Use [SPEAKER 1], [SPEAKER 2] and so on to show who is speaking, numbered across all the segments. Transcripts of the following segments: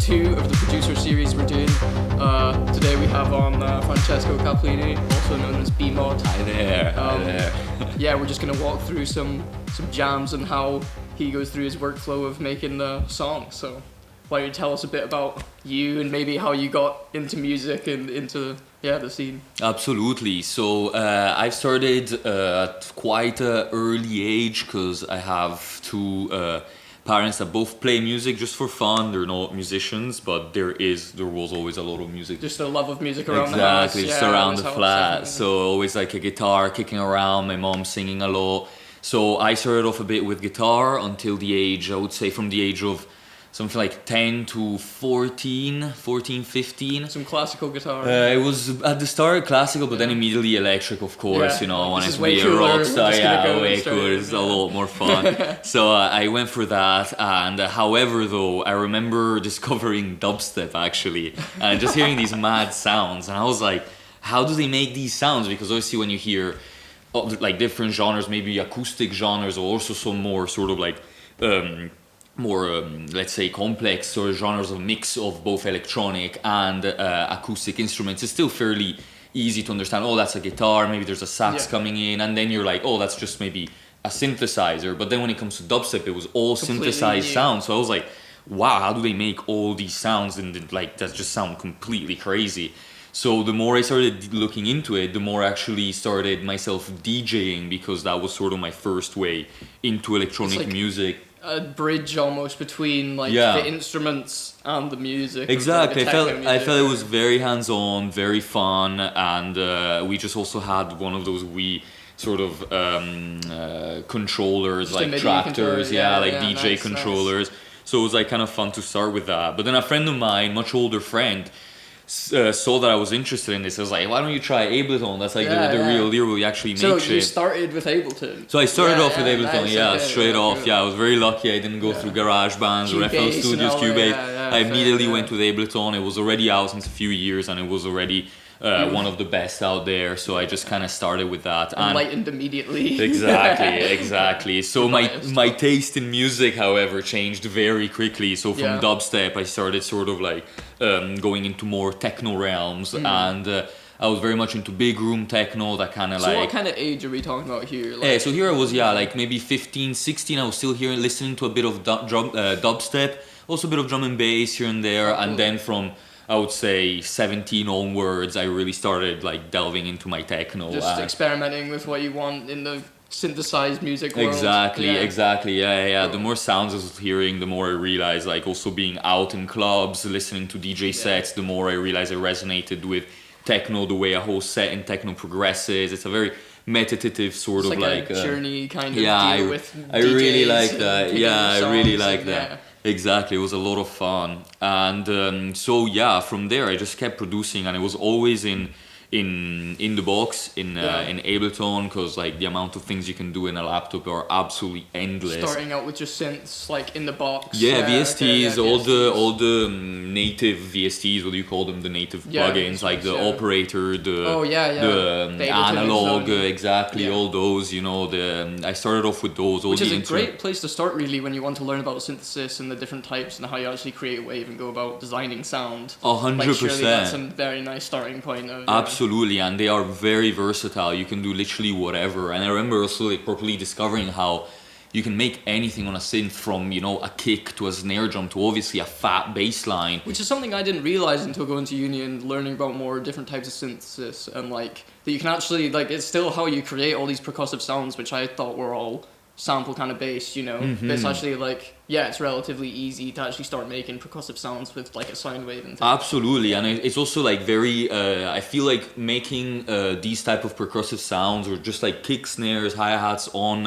[SPEAKER 1] 2 of the producer series we're doing. Today we have on Francesco Cappellini, also known as B.MOD.
[SPEAKER 2] Hi there.
[SPEAKER 1] Yeah, we're just going to walk through some jams and how he goes through his workflow of making the songs. So why don't you tell us a bit about you and maybe how you got into music and into the scene?
[SPEAKER 2] Absolutely. So I started at quite an early age because I have two parents that both play music just for fun. They're not musicians, but there was always a lot of music.
[SPEAKER 1] Just a love of music around the house.
[SPEAKER 2] Exactly, just around the flat. So always like a guitar kicking around, my mom singing a lot. So I started off a bit with guitar until the age, I would say from the age of something like 10 to 14, 15.
[SPEAKER 1] Some classical guitar.
[SPEAKER 2] It was at the start classical, but then immediately electric, of course. You know, I wanted to be a rock star. Way cooler. It's a lot more fun. So I went for that. And however, though, I remember discovering dubstep actually, and just hearing these mad sounds, and I was like, how do they make these sounds? Because obviously, when you hear like different genres, maybe acoustic genres, or also some more sort of like let's say complex sort of genres of mix of both electronic and acoustic instruments, it's still fairly easy to understand. Oh, that's a guitar, maybe there's a sax coming in, and then you're like, oh, that's just maybe a synthesizer. But then when it comes to dubstep, it was all synthesized sounds. So I was like, wow, how do they make all these sounds and like that just sound completely crazy? So the more I started looking into it, the more I actually started myself DJing, because that was sort of my first way into electronic music.
[SPEAKER 1] A bridge almost between the instruments and the music.
[SPEAKER 2] Exactly, I felt it was very hands-on, very fun, and we just also had one of those Wii sort of controllers, just like tractors, DJ controllers. Nice. So it was like kind of fun to start with that. But then a friend of mine, much older friend, saw that I was interested in this. I was like, why don't you try Ableton? That's like the real deal where you actually make shit.
[SPEAKER 1] So you started with Ableton?
[SPEAKER 2] So I started off with Ableton, straight off. Yeah, I was very lucky I didn't go through GarageBand or FL Studios, Cubase. I immediately went with Ableton. It was already out since a few years, and it was already one of the best out there. So I just kind of started with that.
[SPEAKER 1] Enlightened immediately.
[SPEAKER 2] Exactly. So my taste in music, however, changed very quickly. So from dubstep, I started sort of like going into more techno realms, and I was very much into big room techno, that kind of
[SPEAKER 1] So what kind of age are we talking about here?
[SPEAKER 2] So here I was, like maybe 15, 16, I was still here listening to a bit of dubstep, also a bit of drum and bass here and there, and then from, I would say, 17 onwards, I really started like delving into my techno.
[SPEAKER 1] Just experimenting with what you want in the synthesized music world.
[SPEAKER 2] Exactly. The more sounds I was hearing, the more I realized, like also being out in clubs, listening to DJ sets, the more I realized I resonated with techno, the way a whole set in techno progresses. It's a very meditative sort of like
[SPEAKER 1] a journey kind of deal with DJs.
[SPEAKER 2] I really like that. I really like that. Exactly, it was a lot of fun. And from there I just kept producing, and it was always in the box in Ableton, because like the amount of things you can do in a laptop are absolutely endless.
[SPEAKER 1] Starting out with just synths like in the box.
[SPEAKER 2] VSTs, all the native VSTs, what do you call them? The native plugins, like the operator, the analog, all those. You know, I started off with those.
[SPEAKER 1] Which is a great place to start, really, when you want to learn about synthesis and the different types and how you actually create a wave and go about designing sound.
[SPEAKER 2] 100%.
[SPEAKER 1] Surely that's a very nice starting point.
[SPEAKER 2] Absolutely, and they are very versatile. You can do literally whatever. And I remember also like properly discovering how you can make anything on a synth, from a kick to a snare drum to obviously a fat bass line.
[SPEAKER 1] Which is something I didn't realize until going to uni and learning about more different types of synthesis, and like that you can actually it's still how you create all these percussive sounds, which I thought were all sample kind of based, but it's actually it's relatively easy to actually start making percussive sounds with like a sine wave and things.
[SPEAKER 2] Absolutely, and it's also like very I feel like making these type of percussive sounds, or just like kick, snares, hi-hats on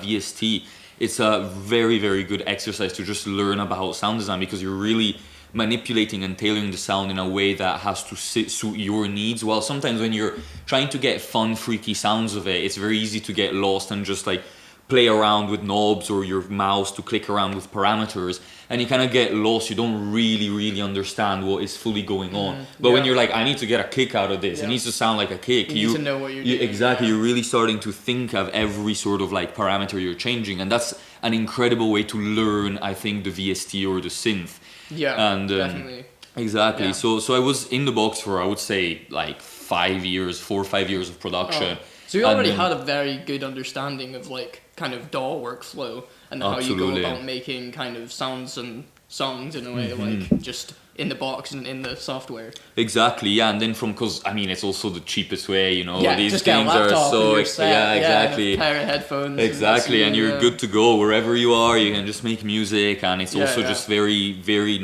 [SPEAKER 2] VST, it's a very, very good exercise to just learn about sound design, because you're really manipulating and tailoring the sound in a way that has to suit your needs. While sometimes when you're trying to get fun, freaky sounds of it, it's very easy to get lost and just like play around with knobs or your mouse to click around with parameters, and you kind of get lost. You don't really understand what is fully going on. But when you're like, I need to get a kick out of this, it needs to sound like a kick.
[SPEAKER 1] You need to know what you're doing.
[SPEAKER 2] Exactly, you're really starting to think of every sort of like parameter you're changing, and that's an incredible way to learn, I think, the VST or the synth.
[SPEAKER 1] Yeah,
[SPEAKER 2] And
[SPEAKER 1] definitely.
[SPEAKER 2] exactly.
[SPEAKER 1] Yeah.
[SPEAKER 2] So I was in the box for, I would say, like 5 years, 4 or 5 years of production.
[SPEAKER 1] Oh. So you
[SPEAKER 2] And
[SPEAKER 1] already
[SPEAKER 2] then-
[SPEAKER 1] had a very good understanding of like kind of DAW workflow and how you go
[SPEAKER 2] Absolutely.
[SPEAKER 1] about making kind of sounds and songs in a way,
[SPEAKER 2] Mm-hmm.
[SPEAKER 1] like just in the box and in the software.
[SPEAKER 2] Exactly, yeah, and then because I mean it's also the cheapest way, you know.
[SPEAKER 1] Yeah,
[SPEAKER 2] These
[SPEAKER 1] just get a
[SPEAKER 2] things are
[SPEAKER 1] laptop
[SPEAKER 2] so
[SPEAKER 1] and you're set,
[SPEAKER 2] yeah,
[SPEAKER 1] and
[SPEAKER 2] exactly.
[SPEAKER 1] a pair of headphones.
[SPEAKER 2] Exactly, and you're good to go wherever you are. You can just make music, and it's
[SPEAKER 1] Yeah,
[SPEAKER 2] also
[SPEAKER 1] yeah.
[SPEAKER 2] just very, very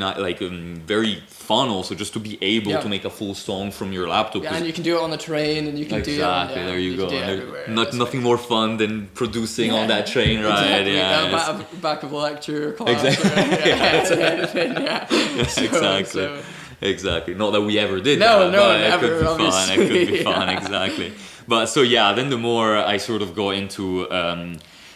[SPEAKER 2] very fun. Also, just to be able
[SPEAKER 1] Yeah.
[SPEAKER 2] to make a full song from your laptop.
[SPEAKER 1] Yeah,
[SPEAKER 2] 'cause-
[SPEAKER 1] and you can do it on the train, and you can do it.
[SPEAKER 2] exactly, there you go.
[SPEAKER 1] Can do it
[SPEAKER 2] There-
[SPEAKER 1] everywhere. It's
[SPEAKER 2] nothing more fun than producing on that train ride.
[SPEAKER 1] Exactly.
[SPEAKER 2] Yeah, it's-
[SPEAKER 1] Back of lecture class.
[SPEAKER 2] Exactly.
[SPEAKER 1] Yeah. So-
[SPEAKER 2] exactly.
[SPEAKER 1] so-
[SPEAKER 2] Exactly. Not that we ever did
[SPEAKER 1] No,
[SPEAKER 2] that,
[SPEAKER 1] no,
[SPEAKER 2] but
[SPEAKER 1] never,
[SPEAKER 2] it could be fun. It could be
[SPEAKER 1] obviously.
[SPEAKER 2] fun, exactly. But so yeah, then the more I sort of go into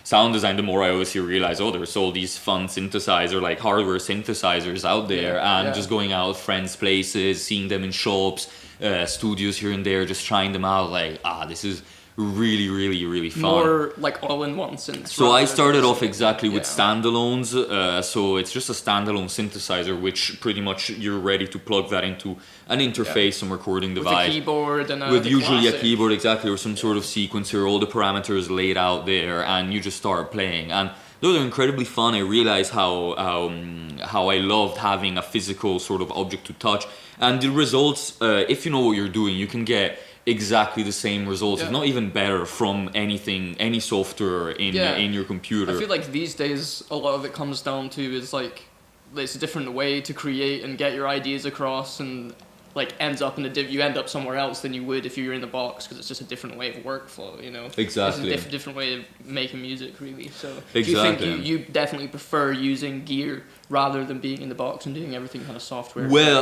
[SPEAKER 2] sound design, the more I obviously realize, oh, there's all these fun synthesizer, like hardware synthesizers out there, and
[SPEAKER 1] yeah.
[SPEAKER 2] just going out friends' places, seeing them in shops, studios here and there, just trying them out. Like, this is really, really, really fun.
[SPEAKER 1] More like all-in-one synths.
[SPEAKER 2] So I
[SPEAKER 1] rather
[SPEAKER 2] started
[SPEAKER 1] than
[SPEAKER 2] off
[SPEAKER 1] something-
[SPEAKER 2] exactly with
[SPEAKER 1] yeah.
[SPEAKER 2] standalones. So it's just a standalone synthesizer, which pretty much you're ready to plug that into an interface, some recording
[SPEAKER 1] With a
[SPEAKER 2] device.
[SPEAKER 1] keyboard and
[SPEAKER 2] With
[SPEAKER 1] the
[SPEAKER 2] usually
[SPEAKER 1] classic.
[SPEAKER 2] a keyboard, exactly, or some sort of sequencer, all the parameters laid out there, and you just start playing. And those are incredibly fun. I realized how I loved having a physical sort of object to touch. And the results, if you know what you're doing, you can get exactly the same results, if
[SPEAKER 1] Yeah.
[SPEAKER 2] not even better, from any software in your computer.
[SPEAKER 1] I feel like these days a lot of it comes down to is like it's a different way to create and get your ideas across, and like ends up in you end up somewhere else than you would if you were in the box, because it's just a different way of workflow, you know.
[SPEAKER 2] Exactly.
[SPEAKER 1] It's a different way of making music, really. So
[SPEAKER 2] Exactly.
[SPEAKER 1] do you think you definitely prefer using gear rather than being in the box and doing everything kind of software?
[SPEAKER 2] Well,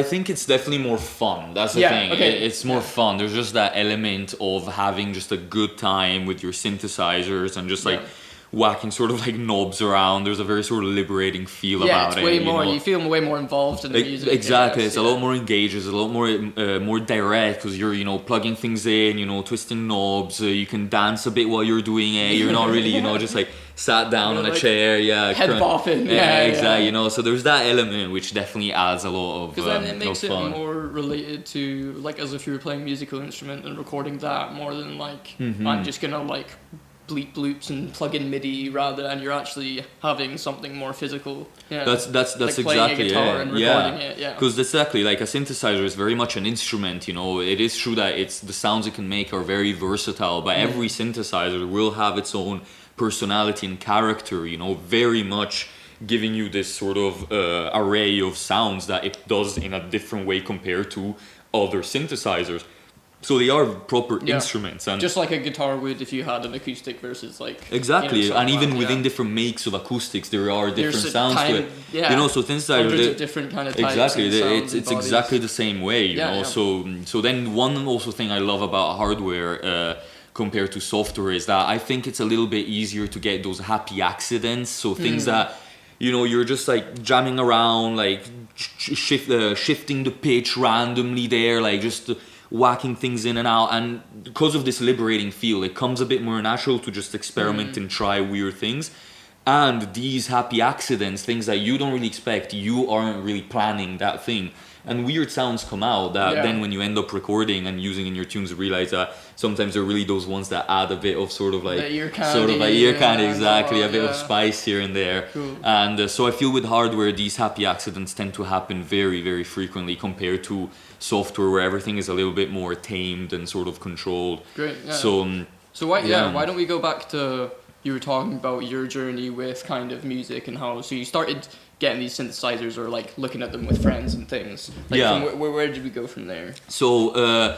[SPEAKER 2] I think it's definitely more fun. That's the
[SPEAKER 1] Yeah,
[SPEAKER 2] thing.
[SPEAKER 1] okay.
[SPEAKER 2] It's more fun. There's just that element of having just a good time with your synthesizers and just like whacking sort of like knobs around. There's a very sort of liberating feel about
[SPEAKER 1] it's
[SPEAKER 2] it.
[SPEAKER 1] way more.
[SPEAKER 2] know?
[SPEAKER 1] You feel way more involved in the music.
[SPEAKER 2] Exactly,
[SPEAKER 1] yes,
[SPEAKER 2] it's a lot more engaged. It's a lot more direct, because you're plugging things in, twisting knobs. You can dance a bit while you're doing it. You're not really just like sat down on a
[SPEAKER 1] like
[SPEAKER 2] chair,
[SPEAKER 1] head bopping.
[SPEAKER 2] exactly. So there's that element which definitely adds a lot of
[SPEAKER 1] Because then it makes
[SPEAKER 2] of
[SPEAKER 1] it
[SPEAKER 2] fun.
[SPEAKER 1] more related to like as if you were playing a musical instrument and recording that, more than like
[SPEAKER 2] Mm-hmm.
[SPEAKER 1] I'm just gonna like bleep bloops and plug in MIDI, rather than you're actually having something more physical. Yeah.
[SPEAKER 2] That's
[SPEAKER 1] like playing
[SPEAKER 2] exactly
[SPEAKER 1] a guitar
[SPEAKER 2] it.
[SPEAKER 1] and recording it. Yeah.
[SPEAKER 2] Because exactly like a synthesizer is very much an instrument. It is true that the sounds it can make are very versatile, but every synthesizer will have its own personality and character. Very much giving you this sort of array of sounds that it does in a different way compared to other synthesizers. So they are proper instruments, and
[SPEAKER 1] just like a guitar would if you had an acoustic versus like
[SPEAKER 2] exactly, and even
[SPEAKER 1] someone,
[SPEAKER 2] within different makes of acoustics, there are different
[SPEAKER 1] There's a
[SPEAKER 2] sounds to it. So synthesizer,
[SPEAKER 1] hundreds of different kind of types
[SPEAKER 2] exactly,
[SPEAKER 1] and sounds
[SPEAKER 2] it's
[SPEAKER 1] and bodies.
[SPEAKER 2] exactly the same way, you know.
[SPEAKER 1] Yeah.
[SPEAKER 2] So then one also thing I love about hardware compared to software is that I think it's a little bit easier to get those happy accidents. So things that you're just like jamming around, like shifting the pitch randomly there, like just whacking things in and out, and because of this liberating feel, it comes a bit more natural to just experiment and try weird things. And these happy accidents, things that you don't really expect, you aren't really planning that thing, and weird sounds come out that then when you end up recording and using in your tunes, you realize that sometimes they're really those ones that add a bit of sort of like
[SPEAKER 1] ear candy,
[SPEAKER 2] exactly, a bit of
[SPEAKER 1] yeah.
[SPEAKER 2] spice here and there.
[SPEAKER 1] Cool.
[SPEAKER 2] And so I feel with hardware, these happy accidents tend to happen very, very frequently compared to software, where everything is a little bit more tamed and sort of controlled.
[SPEAKER 1] Great. Yeah.
[SPEAKER 2] So
[SPEAKER 1] why don't we go back to, you were talking about your journey with kind of music and how you started getting these synthesizers or like looking at them with friends and things. Like where did we go from there?
[SPEAKER 2] So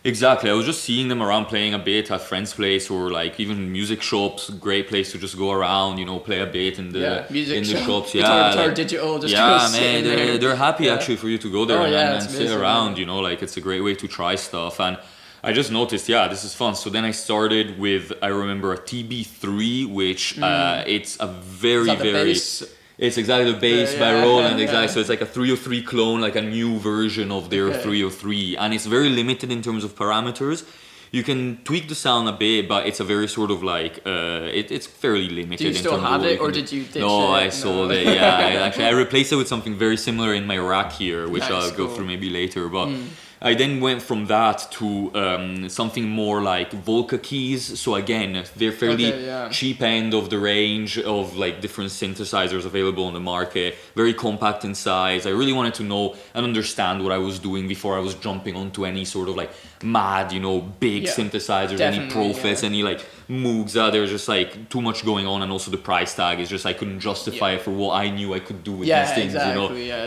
[SPEAKER 2] exactly, I was just seeing them around playing a bit at friends' place, or like even music shops. Great place to just go around, play a bit in the shops.
[SPEAKER 1] Guitar digital. Just
[SPEAKER 2] man, they're happy actually for you to go there and sit around. Like it's a great way to try stuff. And I just noticed, this is fun. So then I started with, I remember a TB3, which it's a very
[SPEAKER 1] bass?
[SPEAKER 2] It's exactly the bass by RONAN, exactly. So it's like a 303 clone, like a new version of their 303, and it's very limited in terms of parameters. You can tweak the sound a bit, but it's a very sort of like it's fairly limited.
[SPEAKER 1] Do you still have it, or did you ditch it?
[SPEAKER 2] No, I sold it. Yeah, I replaced it with something very similar in my rack here, which I'll go through maybe later. But I then went from that to something more like Volca keys. So again, they're fairly cheap end of the range of like different synthesizers available on the market. Very compact in size. I really wanted to know and understand what I was doing before I was jumping onto any sort of like mad, big synthesizers, any Profes, any like Moogs. There's just like too much going on, and also the price tag is just I couldn't justify it for what I knew I could do with these things.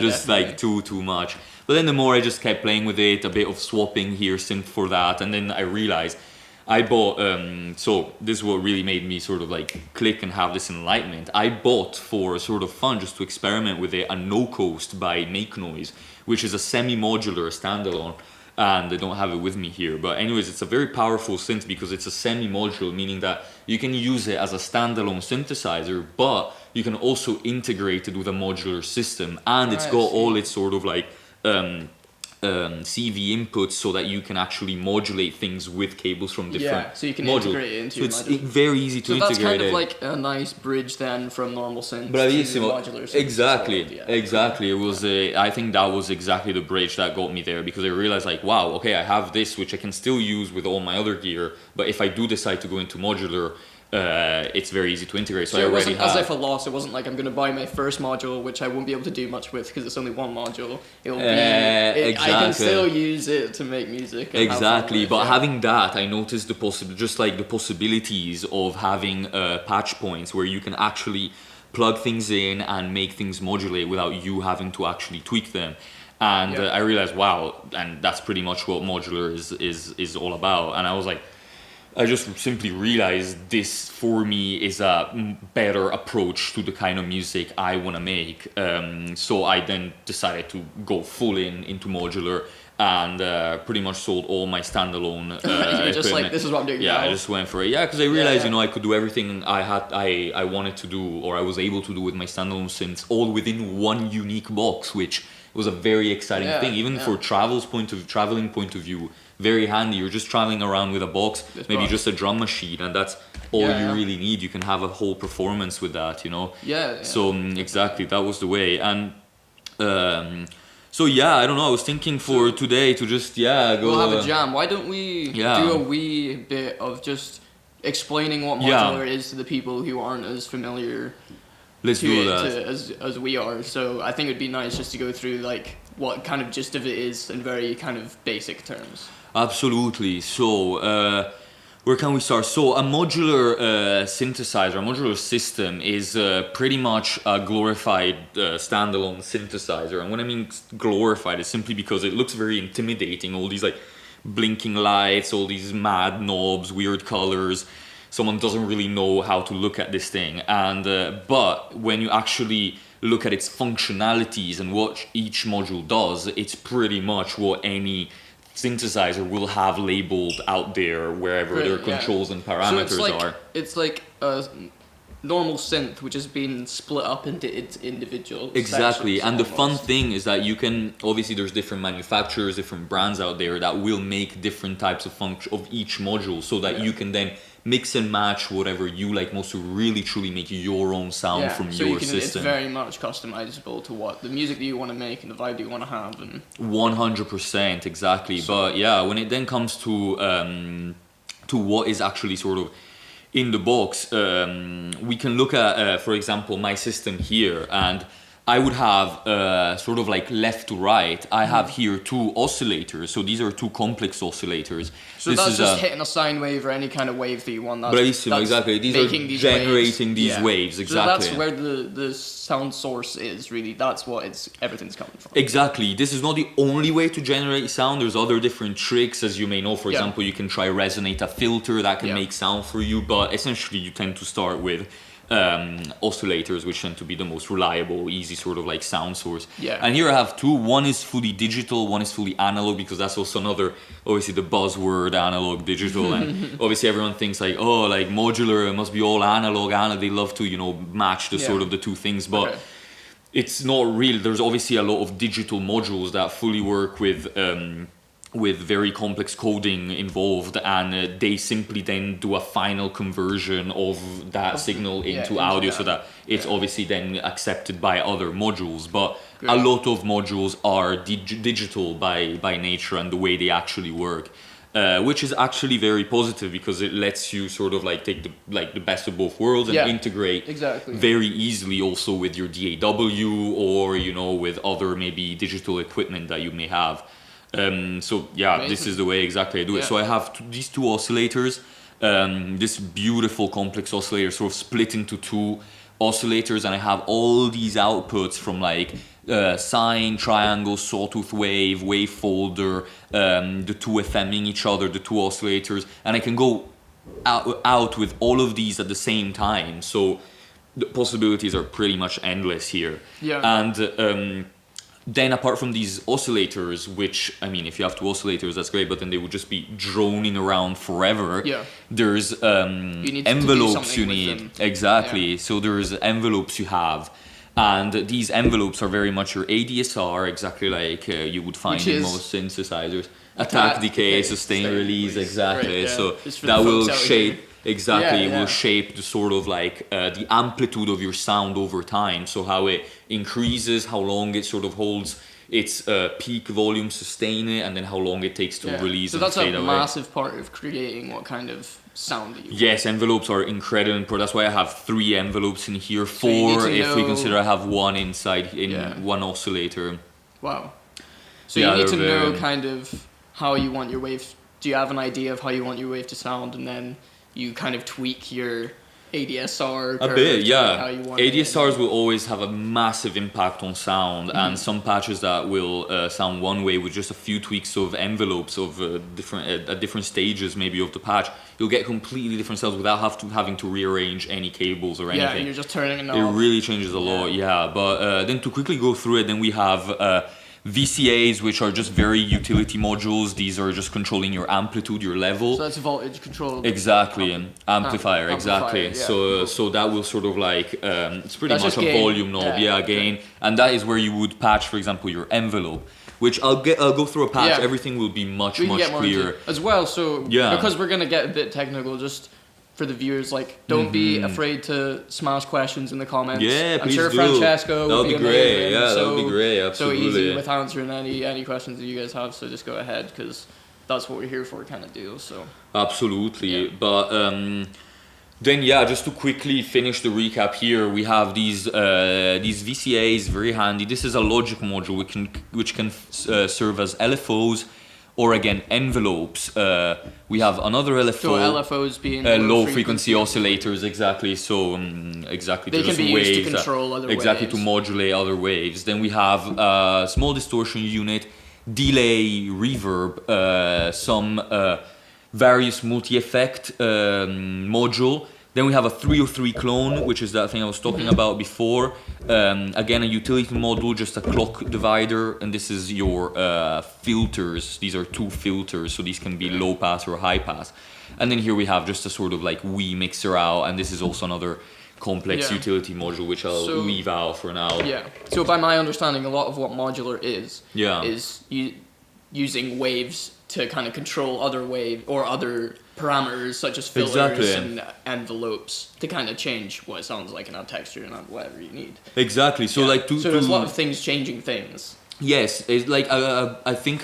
[SPEAKER 2] Just like too much. But then the more I just kept playing with it, a bit of swapping here, synth for that, and then I realized I bought, so this is what really made me sort of like click and have this enlightenment. I bought for sort of fun, just to experiment with it, a No Coast by Make Noise, which is a semi-modular standalone, and I don't have it with me here. But anyways, it's a very powerful synth because it's a semi-modular, meaning that you can use it as a standalone synthesizer, but you can also integrate it with a modular system, and it's got all its sort of like CV inputs so that you can actually modulate things with cables from different
[SPEAKER 1] so you can
[SPEAKER 2] modules.
[SPEAKER 1] integrate it into your
[SPEAKER 2] it's very easy to integrate.
[SPEAKER 1] So that's kind of like a nice bridge then from normal synths to modular synths.
[SPEAKER 2] Exactly. It was I think that was exactly the bridge that got me there, because I realized like, wow, okay, I have this which I can still use with all my other gear, but if I do decide to go into modular, it's very easy to integrate. So I already
[SPEAKER 1] wasn't as if a loss. It wasn't like I'm going to buy my first module, which I won't be able to do much with because it's only one module. It'll be. I can still use it to make music.
[SPEAKER 2] Exactly, but having that, I noticed the possibilities of having patch points where you can actually plug things in and make things modulate without you having to actually tweak them. And I realized, wow, and that's pretty much what modular is all about. And I was like, I just simply realized this for me is a better approach to the kind of music I want to make. So I then decided to go full into modular and pretty much sold all my standalone
[SPEAKER 1] You're just like, this is what I'm doing now.
[SPEAKER 2] I just went for it. Yeah, because I realized, I could do everything I wanted to do, or I was able to do with my standalone synths, all within one unique box, which was a very exciting thing. Even for traveling point of view, very handy. You're just traveling around with a box, maybe just a drum machine, and that's all you really need. You can have a whole performance with that, So exactly, that was the way. And so I don't know, I was thinking for today to just go.
[SPEAKER 1] We'll have a jam. Why don't we do a wee bit of just explaining what modular is to the people who aren't as familiar
[SPEAKER 2] Let's do that.
[SPEAKER 1] As we are. So I think it'd be nice just to go through like what kind of gist of it is in very kind of basic terms.
[SPEAKER 2] Absolutely. So where can we start? So a modular synthesizer, a modular system is pretty much a glorified standalone synthesizer. And when I mean glorified, it's simply because it looks very intimidating. All these like blinking lights, all these mad knobs, weird colors. Someone doesn't really know how to look at this thing. And but when you actually look at its functionalities and what each module does, it's pretty much what any synthesizer will have labeled out there wherever their controls and parameters are.
[SPEAKER 1] It's like a normal synth which has been split up into its individual
[SPEAKER 2] Exactly, and the
[SPEAKER 1] almost.
[SPEAKER 2] fun thing is that you can, obviously there's different manufacturers, different brands out there that will make different types of of each module, so that you can then mix and match whatever you like most to really truly make your own sound from your system.
[SPEAKER 1] It's very much customizable to what the music that you want to make and the vibe you want to have. And
[SPEAKER 2] 100%, exactly. But when it then comes to what is actually sort of in the box, we can look at, for example, my system here, and I would have sort of like left to right. I have here two oscillators. So these are two complex oscillators.
[SPEAKER 1] So that's just hitting a sine wave or any kind of wave that you want.
[SPEAKER 2] Bravissimo, exactly. These are generating these waves, exactly.
[SPEAKER 1] So that's where the sound source is, really. That's what everything's coming from.
[SPEAKER 2] Exactly. This is not the only way to generate sound. There's other different tricks, as you may know. For example, you can try resonate a filter that can make sound for you. But essentially, you tend to start with oscillators, which tend to be the most reliable, easy sort of like sound source. And here I have two. One is fully digital, one is fully analog, because that's also another, obviously, the buzzword analog, digital. And obviously everyone thinks like, oh, like modular, it must be all analog. They love to, match the sort of the two things. But it's not real. There's obviously a lot of digital modules that fully work with with very complex coding involved, and they simply then do a final conversion of that signal into audio, so that it's obviously then accepted by other modules. But a lot of modules are digital by nature and the way they actually work, which is actually very positive, because it lets you sort of like take the best of both worlds and integrate very easily also with your DAW, or with other maybe digital equipment that you may have. So yeah, amazing. This is the way exactly I do it. So I have these two oscillators, this beautiful complex oscillator sort of split into two oscillators, and I have all these outputs from like sine, triangle, sawtooth wave, wave folder, the two FMing each other, the two oscillators, and I can go out with all of these at the same time. So the possibilities are pretty much endless here. And then apart from these oscillators, which, I mean, if you have two oscillators, that's great, but then they would just be droning around forever. There's envelopes you need. Exactly. So there's envelopes you have. And these envelopes are very much your ADSR, exactly like you would find in most synthesizers. Attack, decay, sustain, release, exactly. So that will shape... Exactly, it will shape the sort of like the amplitude of your sound over time. So how it increases, how long it sort of holds its peak volume, sustain it, and then how long it takes to release. So
[SPEAKER 1] that's a massive part of creating what kind of sound that you
[SPEAKER 2] Yes, envelopes are incredibly important. That's why I have 3 envelopes in here, 4 if we consider I have one inside in one oscillator.
[SPEAKER 1] Wow. So you need to know kind of how you want your wave. Do you have an idea of how you want your wave to sound, and then you kind of tweak your ADSR
[SPEAKER 2] a bit, how you want ADSRs will always have a massive impact on sound, and some patches that will sound one way with just a few tweaks of envelopes of different stages maybe of the patch, you'll get completely different sounds without having to rearrange any cables or anything.
[SPEAKER 1] Yeah, you're just turning it off.
[SPEAKER 2] It really changes a lot, but then to quickly go through it, then we have VCAs, which are just very utility modules. These are just controlling your amplitude, your level.
[SPEAKER 1] So that's voltage control.
[SPEAKER 2] Exactly, an amplifier, exactly. Yeah, so that will sort of like, it's pretty much a volume knob, gain. And that is where you would patch, for example, your envelope, which I'll go through a patch. Everything will be much clearer.
[SPEAKER 1] As well, so because we're going to get a bit technical, just for the viewers, like, don't be afraid to smash questions in the comments.
[SPEAKER 2] Yeah,
[SPEAKER 1] I'm sure Francesco
[SPEAKER 2] will be great. Yeah, that would be great. Absolutely.
[SPEAKER 1] So easy with answering any questions that you guys have. So just go ahead, because that's what we're here for, kind of deal. So
[SPEAKER 2] absolutely. But then just to quickly finish the recap here, we have these VCAs, very handy. This is a logic module which can serve as LFOs, or again envelopes. We have another LFO.
[SPEAKER 1] So LFOs being
[SPEAKER 2] low frequency oscillators, exactly. So exactly,
[SPEAKER 1] they can be
[SPEAKER 2] waves
[SPEAKER 1] used to control other
[SPEAKER 2] exactly
[SPEAKER 1] waves.
[SPEAKER 2] To modulate other waves. Then we have a small distortion unit, delay, reverb, some various multi-effect module. Then we have a 303 clone, which is that thing I was talking about before. Again, a utility module, just a clock divider, and this is your filters. These are 2 filters, so these can be low pass or high pass. And then here we have just a sort of like Wii mixer out, and this is also another complex utility module, which I'll leave out for now.
[SPEAKER 1] Yeah. So by my understanding, a lot of what modular is using waves to kind of control other other parameters such as filters and envelopes to kind of change what it sounds like and add texture and add whatever you need.
[SPEAKER 2] Exactly. So like
[SPEAKER 1] so there's a lot of things changing things.
[SPEAKER 2] Yes, it's like I think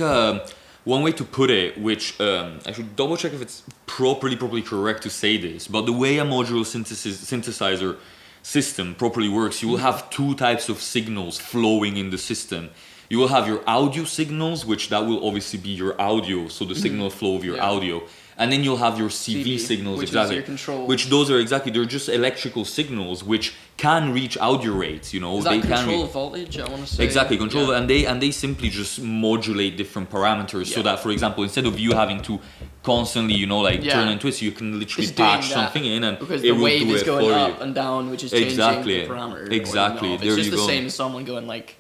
[SPEAKER 2] one way to put it, which I should double check if it's properly correct to say this, but the way a modular synthesizer system properly works, you will have 2 types of signals flowing in the system. You will have your audio signals, which that will obviously be your audio, so the signal flow of your audio. And then you'll have your CV signals,
[SPEAKER 1] which
[SPEAKER 2] exactly.
[SPEAKER 1] Is your control.
[SPEAKER 2] Which those are they're just electrical signals which can reach audio rates, you know.
[SPEAKER 1] Is that control voltage, I want to say?
[SPEAKER 2] Exactly, control, and they simply just modulate different parameters so that, for example, instead of you having to constantly, turn and twist, you can literally patch something in and
[SPEAKER 1] because
[SPEAKER 2] it
[SPEAKER 1] the
[SPEAKER 2] will
[SPEAKER 1] wave
[SPEAKER 2] do
[SPEAKER 1] is
[SPEAKER 2] it
[SPEAKER 1] going
[SPEAKER 2] for
[SPEAKER 1] up
[SPEAKER 2] you.
[SPEAKER 1] and down, which is changing the parameter.
[SPEAKER 2] Exactly.
[SPEAKER 1] It's just the same as someone going like,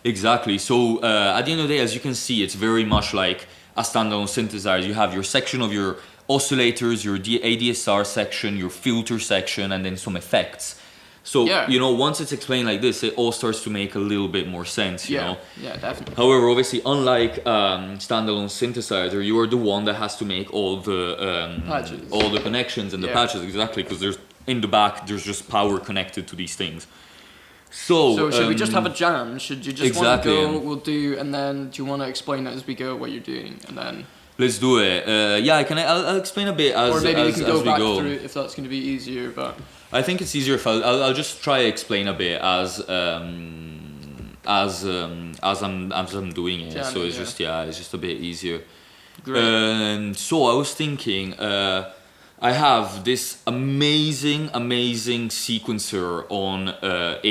[SPEAKER 2] Exactly. So at the end of the day, as you can see, it's very much like a standalone synthesizer. You have your section of your oscillators, your ADSR section, your filter section, and then some effects. So, you know, once it's explained like this, it all starts to make a little bit more sense, you know?
[SPEAKER 1] Yeah, definitely.
[SPEAKER 2] However, obviously, unlike standalone synthesizer, you are the one that has to make all the
[SPEAKER 1] patches,
[SPEAKER 2] all the connections and the patches, exactly, because there's in the back there's just power connected to these things. So
[SPEAKER 1] should we just have a jam? Should you just want to go? We'll do, and then do you want to explain as we go what you're doing, and then
[SPEAKER 2] let's do it. I'll explain a bit as
[SPEAKER 1] or maybe we can go back
[SPEAKER 2] go.
[SPEAKER 1] through if that's going to be easier. But
[SPEAKER 2] I think it's easier if I'll just try to explain a bit as I'm doing it.
[SPEAKER 1] Jamming,
[SPEAKER 2] so it's just a bit easier.
[SPEAKER 1] Great.
[SPEAKER 2] So I was thinking, I have this amazing sequencer on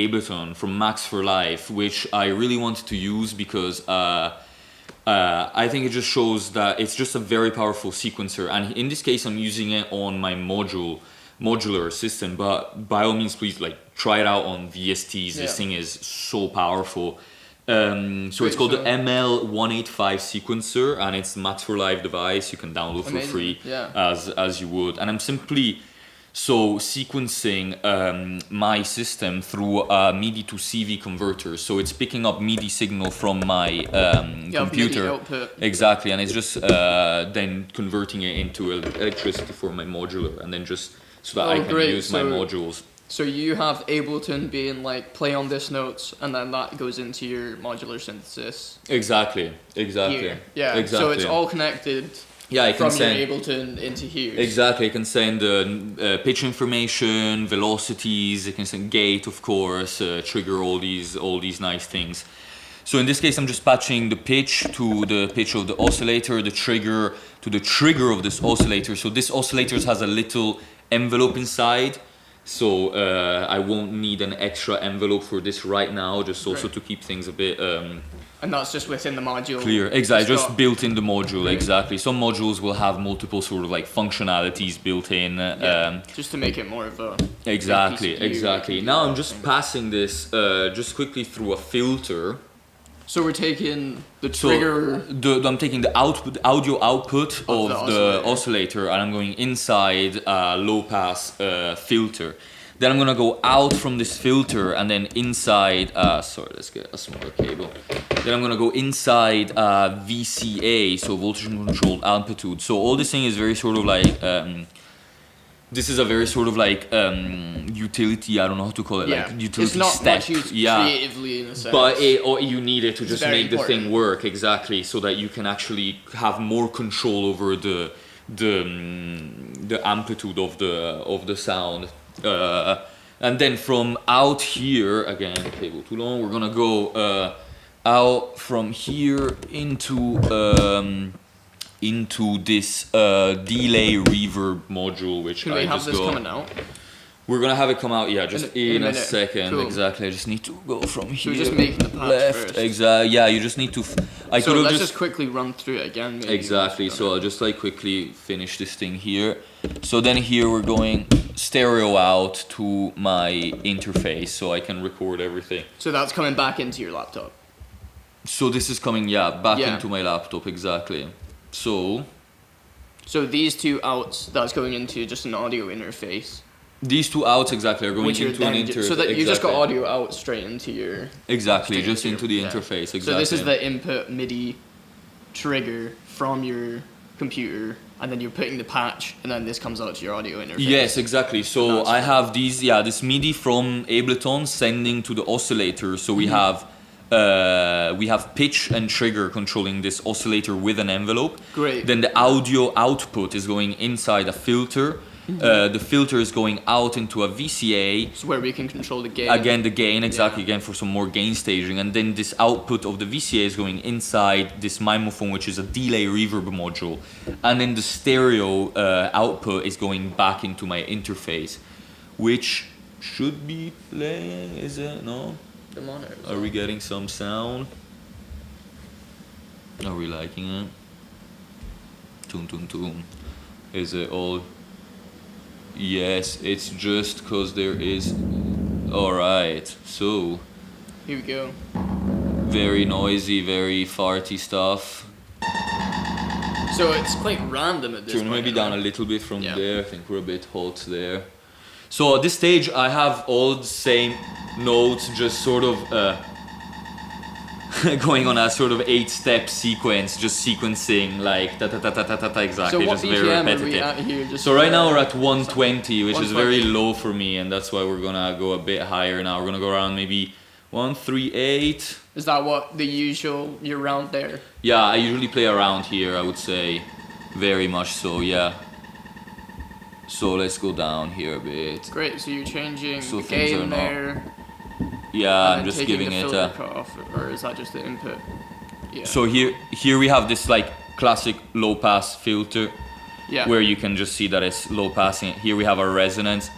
[SPEAKER 2] Ableton from Max for Life, which I really wanted to use because I think it just shows that it's just a very powerful sequencer. And in this case, I'm using it on my modular system, but by all means, please try it out on VSTs. This thing is so powerful. So it's called the ML185 sequencer, and it's Max for Live device. You can download for free as you would. And I'm simply sequencing my system through a MIDI to CV converter. So it's picking up MIDI signal from my computer.
[SPEAKER 1] MIDI output.
[SPEAKER 2] Exactly, and it's just then converting it into electricity for my modular, and then just so that I can use my modules.
[SPEAKER 1] So you have Ableton being play on this notes, and then that goes into your modular synthesis.
[SPEAKER 2] Exactly.
[SPEAKER 1] Here. Yeah.
[SPEAKER 2] Exactly.
[SPEAKER 1] So it's all connected.
[SPEAKER 2] Yeah, I can
[SPEAKER 1] from
[SPEAKER 2] send
[SPEAKER 1] your Ableton into here.
[SPEAKER 2] Exactly. I can send pitch information, velocities. I can send gate, of course, trigger all these nice things. So in this case, I'm just patching the pitch to the pitch of the oscillator, the trigger to the trigger of this oscillator. So this oscillator has a little envelope inside. So I won't need an extra envelope for this right now, just also to keep things a bit
[SPEAKER 1] and that's just within the module.
[SPEAKER 2] Clear, exactly, just built in the module, exactly. Some modules will have multiple sort of functionalities built in.
[SPEAKER 1] Just to make it more of a
[SPEAKER 2] exactly. Now I'm just passing this just quickly through a filter.
[SPEAKER 1] So we're taking the trigger.
[SPEAKER 2] I'm taking the audio output of the oscillator, and I'm going inside a low pass filter. Then I'm gonna go out from this filter and then inside. Sorry, let's get a smaller cable. Then I'm gonna go inside VCA, so voltage controlled amplitude. So all this thing is very sort of this is a very sort of utility. I don't know how to call it. Utility
[SPEAKER 1] it's not
[SPEAKER 2] step.
[SPEAKER 1] Much used creatively in a sense.
[SPEAKER 2] But you need it to just make the thing work exactly, so that you can actually have more control over the amplitude of the sound. And then from out here, again, cable too long. We're gonna go out from here into this delay reverb module, which
[SPEAKER 1] Can we have this coming out?
[SPEAKER 2] We're gonna have it come out, just in a second.
[SPEAKER 1] Cool.
[SPEAKER 2] Exactly. I just need to go from here.
[SPEAKER 1] So we're just making the patch
[SPEAKER 2] left.
[SPEAKER 1] first.
[SPEAKER 2] Exactly. Yeah, you just need to.
[SPEAKER 1] Let's just quickly run through it again. Maybe.
[SPEAKER 2] Exactly. So I'll just quickly finish this thing here. So then here we're going stereo out to my interface, so I can record everything.
[SPEAKER 1] So that's coming back into your laptop.
[SPEAKER 2] So this is coming, back into my laptop, exactly. So
[SPEAKER 1] these two outs, that's going into just an audio interface.
[SPEAKER 2] These two outs exactly are going into an interface.
[SPEAKER 1] So that you just got audio out straight into your...
[SPEAKER 2] Exactly, just into the interface, exactly.
[SPEAKER 1] So this is the input MIDI trigger from your computer, and then you're putting the patch, and then this comes out to your audio interface.
[SPEAKER 2] Yes, exactly. So I have this MIDI from Ableton sending to the oscillator. So we have pitch and trigger controlling this oscillator with an envelope.
[SPEAKER 1] Great.
[SPEAKER 2] Then the audio output is going inside a filter. The filter is going out into a VCA.
[SPEAKER 1] So where we can control the gain.
[SPEAKER 2] Again, the gain, exactly, again for some more gain staging. And then this output of the VCA is going inside this mimophone, which is a delay reverb module. And then the stereo output is going back into my interface, which should be playing, is it? No?
[SPEAKER 1] The monitor.
[SPEAKER 2] Are we getting some sound? Are we liking it? Toon, toon, toon. Is it all... Yes, it's just because there is... Alright, so...
[SPEAKER 1] Here we go.
[SPEAKER 2] Very noisy, very farty stuff.
[SPEAKER 1] So it's quite random at this point.
[SPEAKER 2] Turn maybe down a little bit from
[SPEAKER 1] Yeah.
[SPEAKER 2] there. I think we're a bit hot there. So at this stage, I have all the same notes, just sort of going on a sort of 8-step sequence, just sequencing like ta ta ta ta ta ta ta, exactly,
[SPEAKER 1] So what
[SPEAKER 2] just
[SPEAKER 1] BPM
[SPEAKER 2] very
[SPEAKER 1] are we
[SPEAKER 2] repetitive.
[SPEAKER 1] at here? Just
[SPEAKER 2] So right now we're at 120, which is
[SPEAKER 1] 120.
[SPEAKER 2] very low for me, and that's why we're gonna go a bit higher now. We're gonna go around maybe 138.
[SPEAKER 1] Is that what the usual, you're around there?
[SPEAKER 2] Yeah, I usually play around here, I would say. Very much so, yeah. So let's go down here a bit.
[SPEAKER 1] Great, so you're changing
[SPEAKER 2] So
[SPEAKER 1] the
[SPEAKER 2] things are
[SPEAKER 1] gain
[SPEAKER 2] not-
[SPEAKER 1] there.
[SPEAKER 2] Yeah,
[SPEAKER 1] and
[SPEAKER 2] I'm just
[SPEAKER 1] taking
[SPEAKER 2] giving
[SPEAKER 1] the
[SPEAKER 2] it
[SPEAKER 1] filter
[SPEAKER 2] a...
[SPEAKER 1] cut off, or is that just the input? Yeah.
[SPEAKER 2] So here we have this like classic low pass filter,
[SPEAKER 1] yeah.
[SPEAKER 2] where you can just see that it's low passing. Here we have our resonance.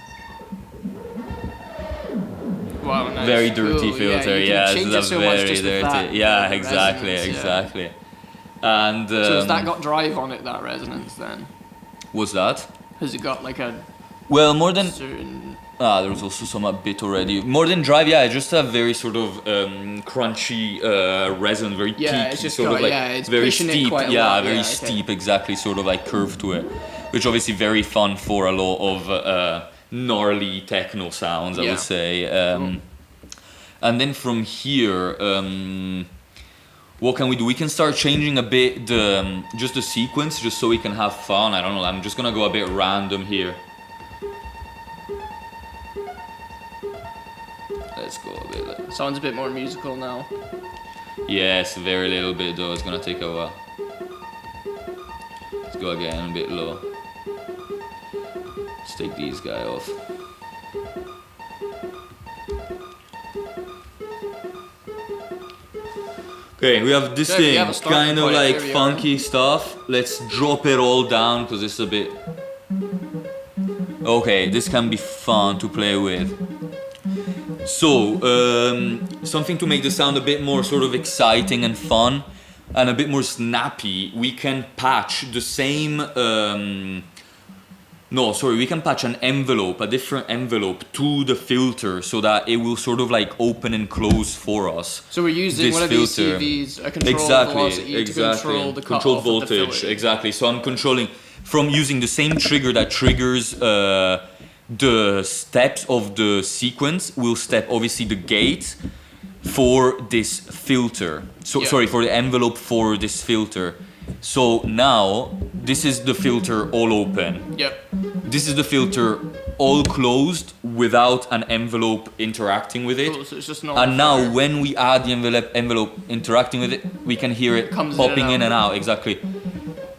[SPEAKER 1] Wow, nice.
[SPEAKER 2] Very dirty
[SPEAKER 1] Cool,
[SPEAKER 2] filter,
[SPEAKER 1] you can
[SPEAKER 2] yeah,
[SPEAKER 1] change
[SPEAKER 2] it's
[SPEAKER 1] it
[SPEAKER 2] a
[SPEAKER 1] so much
[SPEAKER 2] very
[SPEAKER 1] just with
[SPEAKER 2] dirty.
[SPEAKER 1] that,
[SPEAKER 2] Yeah,
[SPEAKER 1] the
[SPEAKER 2] exactly,
[SPEAKER 1] resonance, yeah.
[SPEAKER 2] exactly. And
[SPEAKER 1] So has that got drive on it, that resonance then?
[SPEAKER 2] what's that?
[SPEAKER 1] Has it got like a
[SPEAKER 2] Well, more than
[SPEAKER 1] certain...
[SPEAKER 2] there was also some a bit already. More than drive, yeah, just a very sort of crunchy resonance, very
[SPEAKER 1] Yeah,
[SPEAKER 2] peak,
[SPEAKER 1] it's just
[SPEAKER 2] sort
[SPEAKER 1] got,
[SPEAKER 2] of like
[SPEAKER 1] yeah, it's
[SPEAKER 2] very
[SPEAKER 1] pushing it
[SPEAKER 2] steep,
[SPEAKER 1] quite a
[SPEAKER 2] yeah,
[SPEAKER 1] lot,
[SPEAKER 2] very
[SPEAKER 1] yeah, okay.
[SPEAKER 2] steep, exactly, sort of like curve to it, which obviously very fun for a lot of gnarly techno sounds, I
[SPEAKER 1] Yeah.
[SPEAKER 2] would say. And then from here, what can we do? We can start changing a bit the just the sequence, just so we can have fun. I don't know. I'm just gonna go a bit random here. Let's go a bit.
[SPEAKER 1] Sounds a bit more musical now.
[SPEAKER 2] Yes, very little bit though. It's gonna take a while. Let's go again a bit low. Let's take these guys off. Okay, we have this
[SPEAKER 1] Okay, we
[SPEAKER 2] thing,
[SPEAKER 1] have a starting
[SPEAKER 2] kind of
[SPEAKER 1] point.
[SPEAKER 2] like
[SPEAKER 1] There we
[SPEAKER 2] funky stuff. Let's drop it all down because it's a bit... Okay, this can be fun to play with. So, something to make the sound a bit more sort of exciting and fun and a bit more snappy, we can patch the same... we can patch an envelope, a different envelope to the filter so that it will sort of like open and close for us.
[SPEAKER 1] So we're using
[SPEAKER 2] This
[SPEAKER 1] one of
[SPEAKER 2] filter.
[SPEAKER 1] these CVs, a control velocity to control the
[SPEAKER 2] controlled
[SPEAKER 1] cutoff
[SPEAKER 2] voltage,
[SPEAKER 1] of the filter.
[SPEAKER 2] exactly. So I'm controlling from using the same trigger that triggers the steps of the sequence. Will step obviously the gate for this filter. So
[SPEAKER 1] Yeah.
[SPEAKER 2] sorry, for the envelope for this filter. So now this is the filter all open.
[SPEAKER 1] Yep.
[SPEAKER 2] This is the filter all closed without an envelope interacting with it.
[SPEAKER 1] Cool, so it's just not.
[SPEAKER 2] And now when we add the envelope interacting with it, we can hear it
[SPEAKER 1] Comes
[SPEAKER 2] popping in and out, exactly.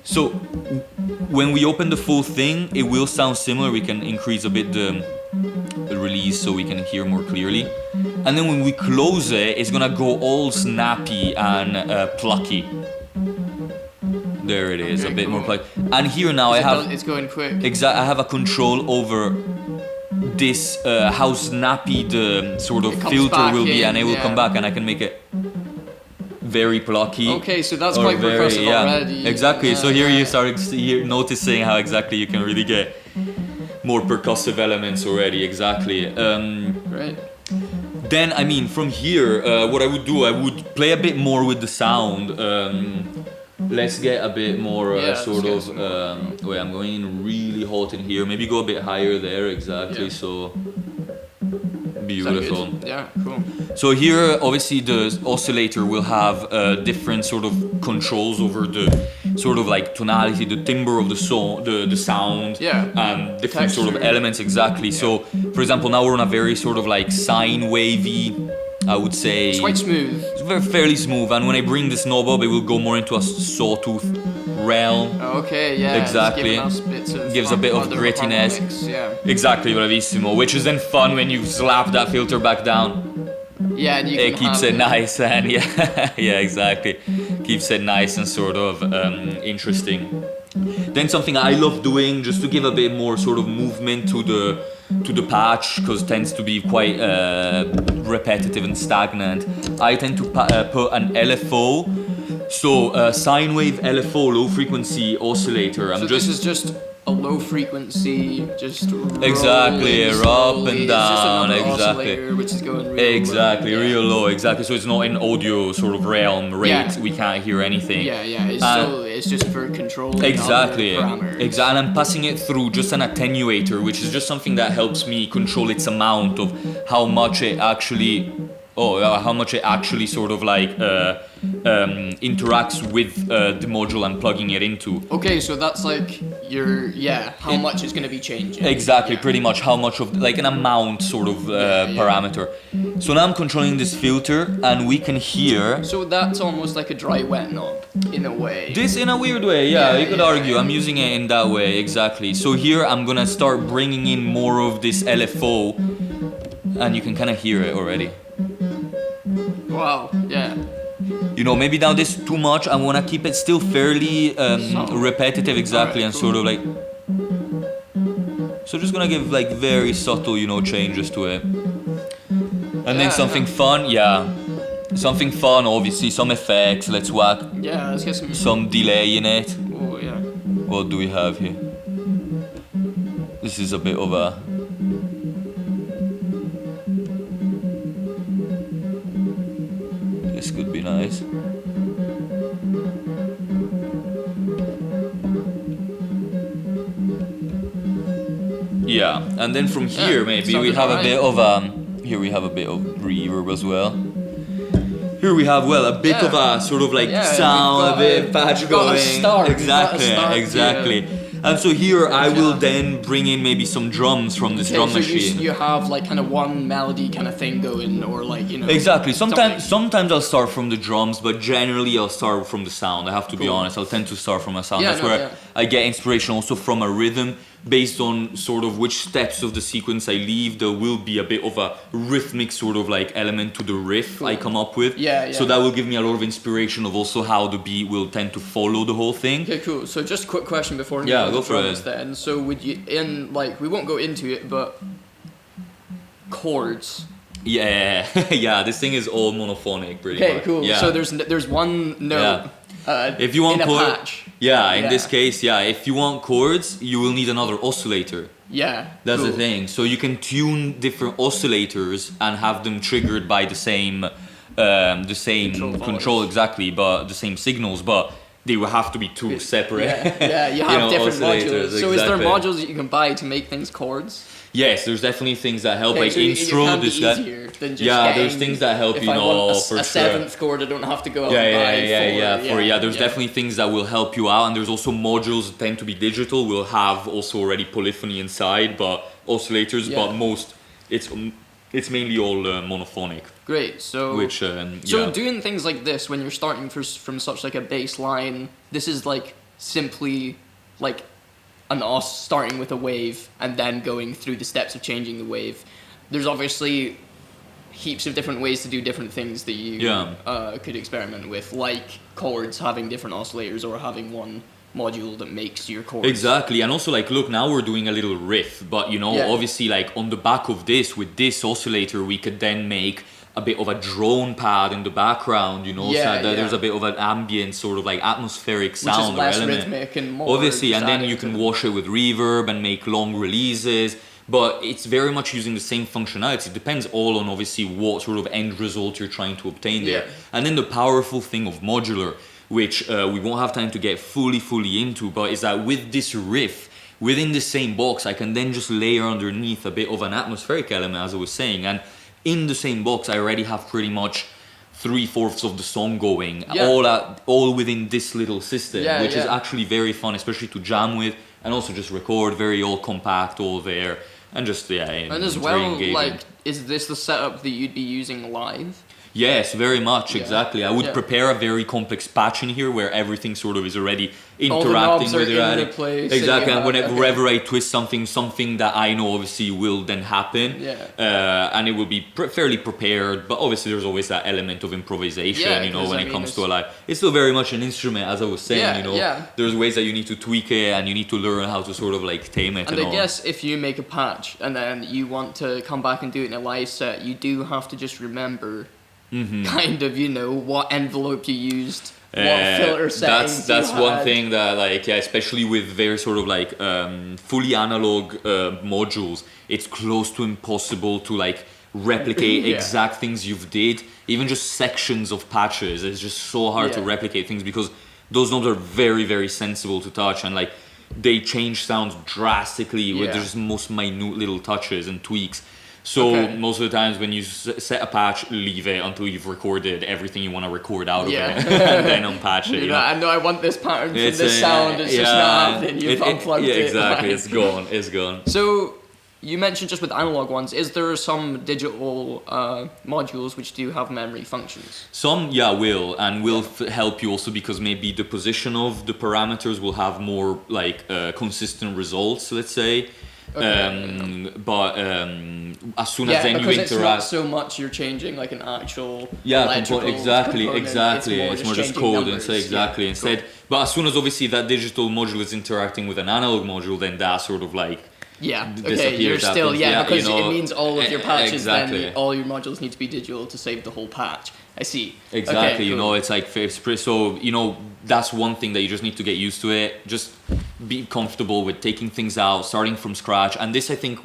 [SPEAKER 2] So when we open the full thing, it will sound similar. We can increase a bit the release so we can hear more clearly. And then when we close it, it's gonna go all snappy and plucky. There it is,
[SPEAKER 1] Okay,
[SPEAKER 2] a bit more
[SPEAKER 1] cool.
[SPEAKER 2] plucky. And here now I have...
[SPEAKER 1] It's going quick.
[SPEAKER 2] I have a control over this, how snappy the sort of
[SPEAKER 1] It comes
[SPEAKER 2] filter
[SPEAKER 1] back
[SPEAKER 2] will be,
[SPEAKER 1] in,
[SPEAKER 2] and it will
[SPEAKER 1] yeah.
[SPEAKER 2] come back, and I can make it very plucky.
[SPEAKER 1] Okay, so that's
[SPEAKER 2] or
[SPEAKER 1] quite percussive already.
[SPEAKER 2] Exactly. So
[SPEAKER 1] Yeah,
[SPEAKER 2] here
[SPEAKER 1] yeah.
[SPEAKER 2] you start noticing how exactly you can really get more percussive elements already. Exactly.
[SPEAKER 1] Right.
[SPEAKER 2] Then I mean, from here, what I would do, I would play a bit more with the sound. Let's get a bit more
[SPEAKER 1] Yeah,
[SPEAKER 2] sort
[SPEAKER 1] let's
[SPEAKER 2] of.
[SPEAKER 1] get some more.
[SPEAKER 2] Wait, I'm going in really hot in here. Maybe go a bit higher there. Exactly.
[SPEAKER 1] Yeah.
[SPEAKER 2] So
[SPEAKER 1] Is that
[SPEAKER 2] beautiful.
[SPEAKER 1] good? Yeah, cool.
[SPEAKER 2] So here, obviously, the oscillator will have different sort of controls over the sort of like tonality, the timbre of the song, the sound,
[SPEAKER 1] Yeah.
[SPEAKER 2] and different sort of
[SPEAKER 1] Texture.
[SPEAKER 2] elements. Exactly. So, for example, now we're on a very sort of like sine wavy, I would say.
[SPEAKER 1] It's quite smooth.
[SPEAKER 2] It's very fairly smooth, and when I bring this knob up, it will go more into a sawtooth realm.
[SPEAKER 1] Okay, yeah.
[SPEAKER 2] Exactly.
[SPEAKER 1] It's giving us bits of
[SPEAKER 2] Gives a bit of
[SPEAKER 1] other
[SPEAKER 2] grittiness.
[SPEAKER 1] harmonics, yeah.
[SPEAKER 2] Exactly, bravissimo. Which is then fun when you slap that filter back down.
[SPEAKER 1] Yeah, and you
[SPEAKER 2] It
[SPEAKER 1] can
[SPEAKER 2] keeps
[SPEAKER 1] have
[SPEAKER 2] it nice and yeah, exactly. Keeps it nice and sort of interesting. Then something I love doing, just to give a bit more sort of movement to the patch, because it tends to be quite repetitive and stagnant. I tend to put an LFO, so sine wave LFO, low frequency oscillator.
[SPEAKER 1] So this is just a low frequency, just
[SPEAKER 2] Exactly,
[SPEAKER 1] rolling
[SPEAKER 2] up
[SPEAKER 1] slowly.
[SPEAKER 2] and
[SPEAKER 1] It's just
[SPEAKER 2] down,
[SPEAKER 1] another
[SPEAKER 2] exactly.
[SPEAKER 1] oscillator which is going real
[SPEAKER 2] Exactly,
[SPEAKER 1] low. Yeah.
[SPEAKER 2] real low, exactly. So it's not in audio sort of realm rate.
[SPEAKER 1] Yeah.
[SPEAKER 2] We can't hear anything.
[SPEAKER 1] Yeah, yeah. it's just for controlling
[SPEAKER 2] Exactly.
[SPEAKER 1] other parameters.
[SPEAKER 2] Exactly. And I'm passing it through just an attenuator, which is just something that helps me control its amount of how much it actually sort of like interacts with the module I'm plugging it into.
[SPEAKER 1] Okay, so that's like how much is going to be changing.
[SPEAKER 2] Exactly, pretty much how much of, like an amount sort of parameter. So now I'm controlling this filter and we can hear...
[SPEAKER 1] So that's almost like a dry wet knob, in a way.
[SPEAKER 2] This in a weird way, you could argue. I'm using it in that way, exactly. So here I'm gonna start bringing in more of this LFO and you can kind of hear it already.
[SPEAKER 1] Wow, yeah.
[SPEAKER 2] You know, maybe now this is too much. I want to keep it still fairly repetitive, exactly, and sort of like... So just gonna give like very subtle, you know, changes to it. And then something fun, something fun, obviously, some effects, let's whack.
[SPEAKER 1] Yeah, let's get
[SPEAKER 2] some delay in it.
[SPEAKER 1] Oh, yeah.
[SPEAKER 2] What do we have here? This is a bit of a... This could be nice. Yeah, and then from here maybe we have a bit of here we have a bit of reverb as well. Here we have a bit of a sort of like sound, a bit patch going. Exactly. And so here I will then bring in maybe some drums from this drum machine.
[SPEAKER 1] You have like kind of one melody kind of thing going, or like, you know.
[SPEAKER 2] Exactly. Sometimes I'll start from the drums, but generally I'll start from the sound. I have to be honest. I'll tend to start from a sound. That's where I get inspiration also from a rhythm. Based on sort of which steps of the sequence I leave, there will be a bit of a rhythmic sort of like element to the riff I come up with. So that will give me a lot of inspiration of also how the beat will tend to follow the whole thing.
[SPEAKER 1] Okay, cool. So just a quick question before we
[SPEAKER 2] go for it.
[SPEAKER 1] Then. So would you, we won't go into it, but chords.
[SPEAKER 2] Yeah, this thing is all monophonic pretty much.
[SPEAKER 1] Okay, cool. Yeah. So there's one note.
[SPEAKER 2] If you want
[SPEAKER 1] in a patch.
[SPEAKER 2] in this case, if you want chords, you will need another oscillator.
[SPEAKER 1] Yeah,
[SPEAKER 2] that's the thing. So you can tune different oscillators and have them triggered by the same control exactly, but the same signals, but they will have to be two separate.
[SPEAKER 1] You have different modules. So is there modules that you can buy to make things chords?
[SPEAKER 2] Yes, there's definitely things that help, like
[SPEAKER 1] so
[SPEAKER 2] intro.
[SPEAKER 1] It this guy. Than just
[SPEAKER 2] there's things that help.
[SPEAKER 1] If I want a seventh chord, I don't have to go out and buy
[SPEAKER 2] There's definitely things that will help you out, and there's also modules that tend to be digital. Will have also already polyphony inside, but oscillators. But most, it's mainly all monophonic.
[SPEAKER 1] Great. So so doing things like this when you're starting from such like a bass line, this is like simply like an os starting with a wave and then going through the steps of changing the wave. There's obviously heaps of different ways to do different things that you could experiment with, like chords having different oscillators or having one module that makes your chords.
[SPEAKER 2] Exactly, and also like look, now we're doing a little riff, but you know, obviously like on the back of this, with this oscillator, we could then make a bit of a drone pad in the background, you know, so that there's a bit of an ambient sort of like atmospheric sound
[SPEAKER 1] or
[SPEAKER 2] element.
[SPEAKER 1] Which is less rhythmic and more
[SPEAKER 2] obviously, and then you can wash it with reverb and make long releases, but it's very much using the same functionality. It depends all on obviously what sort of end result you're trying to obtain there. And then the powerful thing of modular, which we won't have time to get fully into, but is that with this riff, within the same box, I can then just layer underneath a bit of an atmospheric element, as I was saying, and in the same box, I already have pretty much 3/4 of the song going, all within this little system, which is actually very fun, especially to jam with, and also just record, very all compact, all there, and just
[SPEAKER 1] and as well, like, is this the setup that you'd be using live?
[SPEAKER 2] Yes, very much, exactly. I would prepare a very complex patch in here where everything sort of is already interacting with it. Exactly, and whenever I twist something that I know obviously will then happen, and it will be fairly prepared, but obviously there's always that element of improvisation, you know, when it comes to a live. It's still very much an instrument, as I was saying, you know. There's ways that you need to tweak it, and you need to learn how to sort of like tame it. And I
[SPEAKER 1] guess if you make a patch, and then you want to come back and do it in a live set, you do have to just remember kind of, you know, what envelope you used, what filter settings
[SPEAKER 2] that's one thing that, like, especially with very sort of like fully analog modules, it's close to impossible to like replicate exact things you've did. Even just sections of patches, it's just so hard to replicate things because those knobs are very, very sensible to touch, and like they change sounds drastically with just most minute little touches and tweaks. So most of the times when you set a patch, leave it until you've recorded everything you want to record out of it, and then unpatch it.
[SPEAKER 1] I know I want this pattern from this sound. It's just not happening. You've unplugged it.
[SPEAKER 2] Exactly.
[SPEAKER 1] Like.
[SPEAKER 2] It's gone. It's gone.
[SPEAKER 1] So you mentioned just with analog ones, is there some digital modules which do have memory functions?
[SPEAKER 2] Some, will help you also because maybe the position of the parameters will have more like consistent results, let's say. But as soon as then you interact,
[SPEAKER 1] it's not so much you're changing like an actual electrical
[SPEAKER 2] exactly.
[SPEAKER 1] component.
[SPEAKER 2] It's more just code numbers. Instead. But as soon as obviously that digital module is interacting with an analog module, then that sort of like
[SPEAKER 1] you're still because it means all of your patches
[SPEAKER 2] then
[SPEAKER 1] all your modules need to be digital to save the whole patch. I see.
[SPEAKER 2] Exactly, it's like so that's one thing that you just need to get used to it. Just be comfortable with taking things out, starting from scratch, and this I think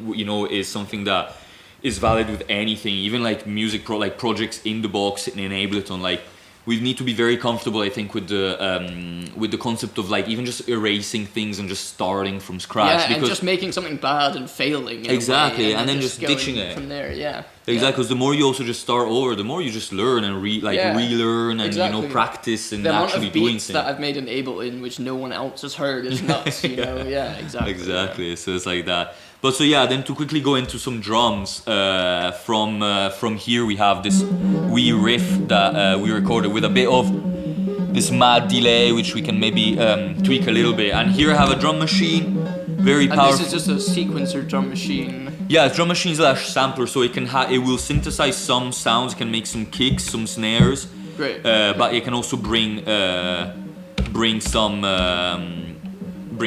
[SPEAKER 2] is something that is valid with anything, even like music projects in the box in Ableton. Like we need to be very comfortable, I think, with the concept of like even just erasing things and just starting from scratch.
[SPEAKER 1] And just making something bad and failing.
[SPEAKER 2] And then just ditching it
[SPEAKER 1] from there.
[SPEAKER 2] Because the more you also just start over, the more you just learn and relearn and practice and actually doing things.
[SPEAKER 1] The amount of beats that I've made in Ableton which no one else has heard is nuts. Exactly.
[SPEAKER 2] So it's like that. But so then to quickly go into some drums, from here we have this wee riff that we recorded with a bit of this mad delay, which we can maybe tweak a little bit. And here I have a drum machine, very powerful.
[SPEAKER 1] And this is just a sequencer drum machine.
[SPEAKER 2] Yeah, it's drum machine / sampler, so it will synthesize some sounds, can make some kicks, some snares.
[SPEAKER 1] Great.
[SPEAKER 2] But it can also bring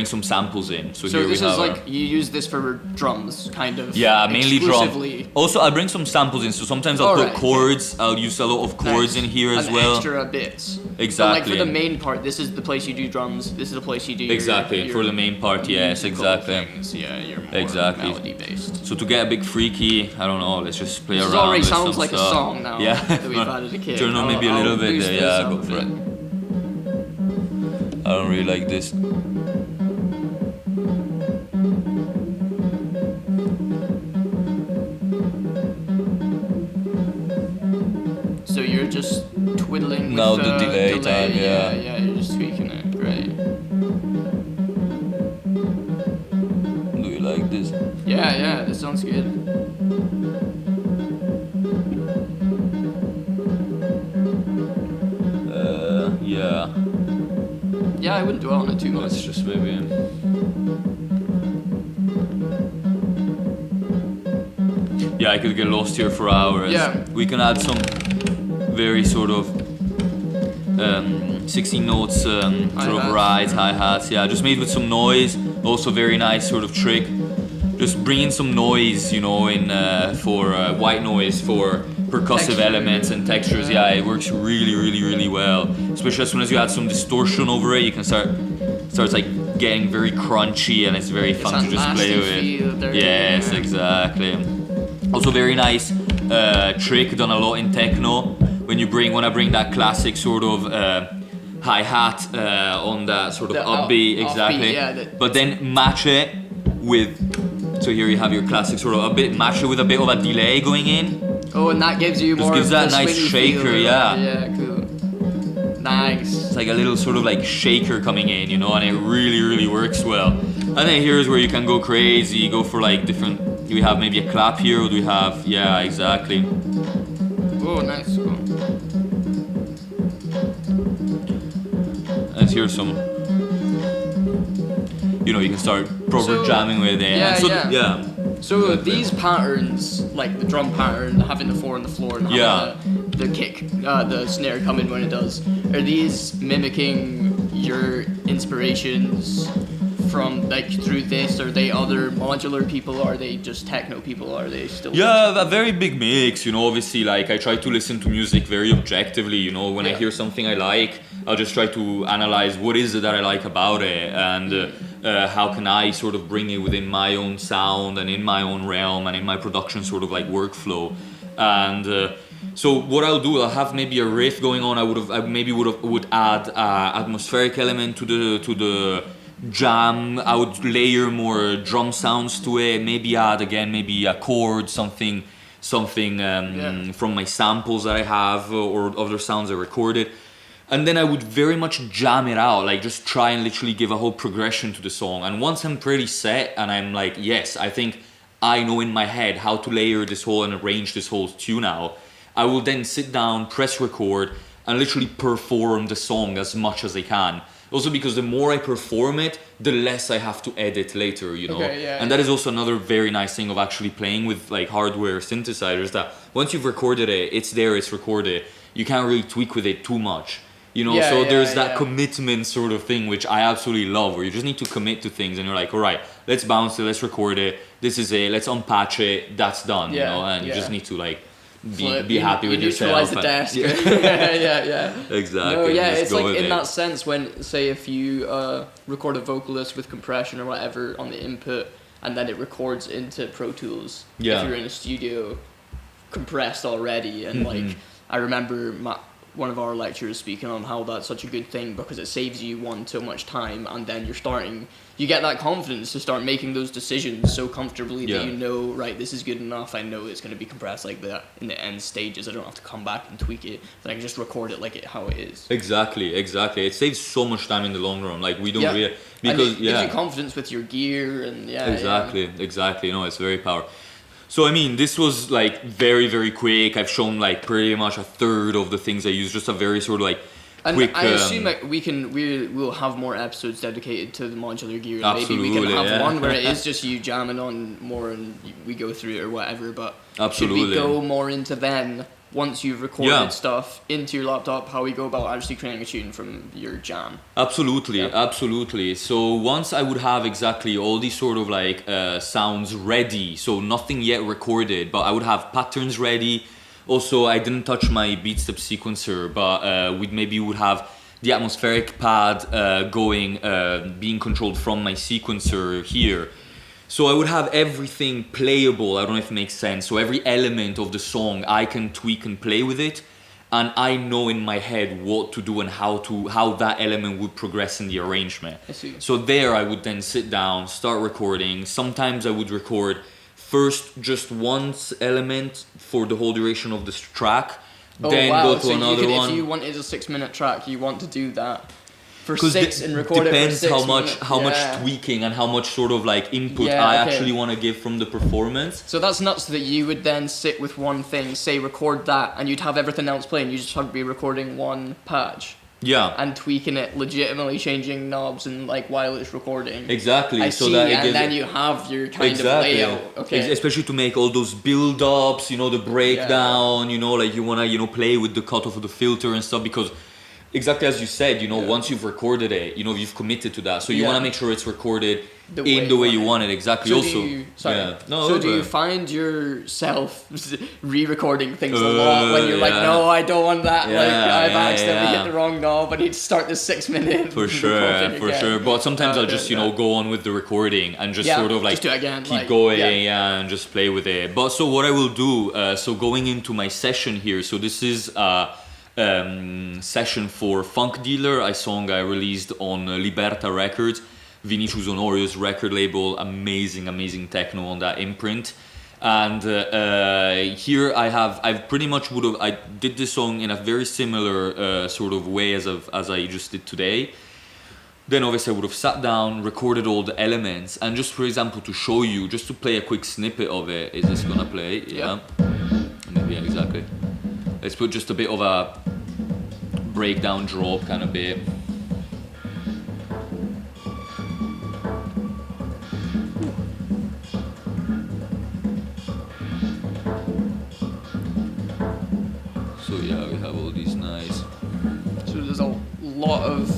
[SPEAKER 2] some samples in. So here
[SPEAKER 1] this
[SPEAKER 2] we
[SPEAKER 1] is
[SPEAKER 2] have
[SPEAKER 1] like you use this for drums, kind of.
[SPEAKER 2] Yeah, mainly drums.
[SPEAKER 1] Exclusively.
[SPEAKER 2] Also, I'll bring some samples in. So sometimes I'll put chords. Okay. I'll use a lot of chords in here as well.
[SPEAKER 1] Extra bits.
[SPEAKER 2] Exactly.
[SPEAKER 1] But like for the main part, this is the place you do drums. This is the place you do.
[SPEAKER 2] Your for the main part, yes, exactly.
[SPEAKER 1] Things. Yeah, you're more melody based.
[SPEAKER 2] So to get a bit freaky, I don't know. Let's just play around.
[SPEAKER 1] This already
[SPEAKER 2] with
[SPEAKER 1] sounds
[SPEAKER 2] some
[SPEAKER 1] like
[SPEAKER 2] stuff.
[SPEAKER 1] A song now.
[SPEAKER 2] Yeah.
[SPEAKER 1] That we've added a kick.
[SPEAKER 2] Turn on maybe a little bit there. Yeah, go for it. I don't really like this.
[SPEAKER 1] So you're just twiddling
[SPEAKER 2] now
[SPEAKER 1] with
[SPEAKER 2] the delay time,
[SPEAKER 1] yeah, you're just tweaking it. Great.
[SPEAKER 2] Do you like this?
[SPEAKER 1] Yeah, this sounds good. Yeah, I wouldn't dwell on it too much.
[SPEAKER 2] Let's just maybe. Yeah, I could get lost here for hours.
[SPEAKER 1] Yeah.
[SPEAKER 2] We can add some very sort of 16 notes sort of rides, hi-hats. Yeah, just made with some noise. Also very nice sort of trick. Just bringing some noise, in for white noise for percussive elements and textures. Yeah, it works really, really, really well. Especially as soon as you add some distortion over it, you can starts like getting very crunchy, and it's very fun to just play with. Yes, exactly. Also very nice trick done a lot in techno when I bring that classic sort of hi-hat on that sort of upbeat, exactly. But then match it with, so here you have your classic sort of match it with a bit of a delay going in.
[SPEAKER 1] Oh, and that gives you more.
[SPEAKER 2] Just gives that nice shaker,
[SPEAKER 1] Yeah, cool. Nice.
[SPEAKER 2] It's like a little sort of like shaker coming in, and it really, really works well. And then here's where you can go crazy, go for like different. Do we have maybe a clap here, or do we have? Yeah, exactly.
[SPEAKER 1] Oh, nice, cool.
[SPEAKER 2] Let's hear some. You can start proper jamming with it.
[SPEAKER 1] So these patterns, like the drum pattern, having the 4 on the floor and having the kick, the snare come in when it does, are these mimicking your inspirations from through this? Are they other modular people? Are they just techno people? Are they still?
[SPEAKER 2] Yeah, a very big mix. Obviously, like I try to listen to music very objectively. When I hear something I like, I'll just try to analyze what is it that I like about it, and how can I sort of bring it within my own sound and in my own realm and in my production sort of like workflow. And So what I'll do, I'll have maybe a riff going on. I maybe would add atmospheric element to the jam. I would layer more drum sounds to it. Maybe add again maybe a chord, something from my samples that I have or other sounds I recorded. And then I would very much jam it out, like just try and literally give a whole progression to the song. And once I'm pretty set and I'm like, yes, I think I know in my head how to layer this whole and arrange this whole tune out, I will then sit down, press record, and literally perform the song as much as I can. Also because the more I perform it, the less I have to edit later, you know.
[SPEAKER 1] Okay, yeah,
[SPEAKER 2] and that is also another very nice thing of actually playing with like hardware synthesizers, that once you've recorded it, it's there, it's recorded. You can't really tweak with it too much. You know, so there's that commitment sort of thing, which I absolutely love, where you just need to commit to things and you're like, all right, let's bounce it, let's record it, this is it, let's unpatch it, that's done, you know, and you just need to like be happy with yourself.
[SPEAKER 1] Utilize the desk.
[SPEAKER 2] Yeah.
[SPEAKER 1] yeah.
[SPEAKER 2] Exactly.
[SPEAKER 1] No, yeah, it's like in that sense when, say, if you record a vocalist with compression or whatever on the input, and then it records into Pro Tools, if you're in a studio, compressed already, and like, I remember one of our lecturers speaking on how that's such a good thing because it saves you so much time, and then you get that confidence to start making those decisions so comfortably that you know, right, this is good enough, I know it's going to be compressed like that in the end stages, I don't have to come back and tweak it, then I can just record it like how it is. Exactly.
[SPEAKER 2] It saves so much time in the long run, like we don't really, because
[SPEAKER 1] and it gives you confidence with your gear and
[SPEAKER 2] exactly, no, it's very powerful. So I mean, this was like very, very quick. I've shown like pretty much a third of the things I use, just a very sort of like quick.
[SPEAKER 1] And I assume like we'll have more episodes dedicated to the modular gear.
[SPEAKER 2] Absolutely,
[SPEAKER 1] maybe we can have one where it is just you jamming on more and we go through it or whatever. But should we go more into then? Once you've recorded stuff into your laptop, how we go about actually creating a tune from your jam.
[SPEAKER 2] Absolutely. So once I would have exactly all these sort of like sounds ready, so nothing yet recorded, but I would have patterns ready. Also, I didn't touch my beatstep sequencer, but we would have the atmospheric pad being controlled from my sequencer here. So I would have everything playable, I don't know if it makes sense. So every element of the song, I can tweak and play with it. And I know in my head what to do and how that element would progress in the arrangement.
[SPEAKER 1] I see.
[SPEAKER 2] So there I would then sit down, start recording. Sometimes I would record first just one element for the whole duration of this track. Then go to another one.
[SPEAKER 1] If you wanted a 6-minute track, you want to do that. For 6 and record it for 6
[SPEAKER 2] depends how much tweaking and how much sort of like input I actually want to give from the performance.
[SPEAKER 1] So that's nuts that you would then sit with one thing, say record that, and you'd have everything else playing, you just have to be recording one patch.
[SPEAKER 2] Yeah.
[SPEAKER 1] And tweaking it, legitimately changing knobs and like while it's recording.
[SPEAKER 2] Exactly.
[SPEAKER 1] And then you have your kind of layout. Okay.
[SPEAKER 2] Especially to make all those build-ups, you know, the breakdown, you know, like you want to, you know, play with the cutoff of the filter and stuff, because exactly as you said, you know, once you've recorded it, you know, you've committed to that. So you want to make sure it's recorded in the way you want it. Exactly.
[SPEAKER 1] So do you find yourself re-recording things a lot when you're like, no, I don't want that. I've accidentally hit the wrong knob. I need to start this 6-minute.
[SPEAKER 2] For sure. But sometimes I'll just, you know, go on with the recording and just sort of like
[SPEAKER 1] just do it again,
[SPEAKER 2] keep going and just play with it. But so what I will do, so going into my session here, so this is session for Funk Dealer, a song I released on Liberta Records, Vinicius Honorio's record label. Amazing techno on that imprint. And here I did this song in a very similar sort of way as I just did today. Then obviously I would have sat down, recorded all the elements, and just for example to show you, just to play a quick snippet of it. Is this gonna play? Yeah. Maybe exactly. Let's put just a bit of a breakdown drop kind of bit. So yeah, we have all these nice.
[SPEAKER 1] So there's a lot of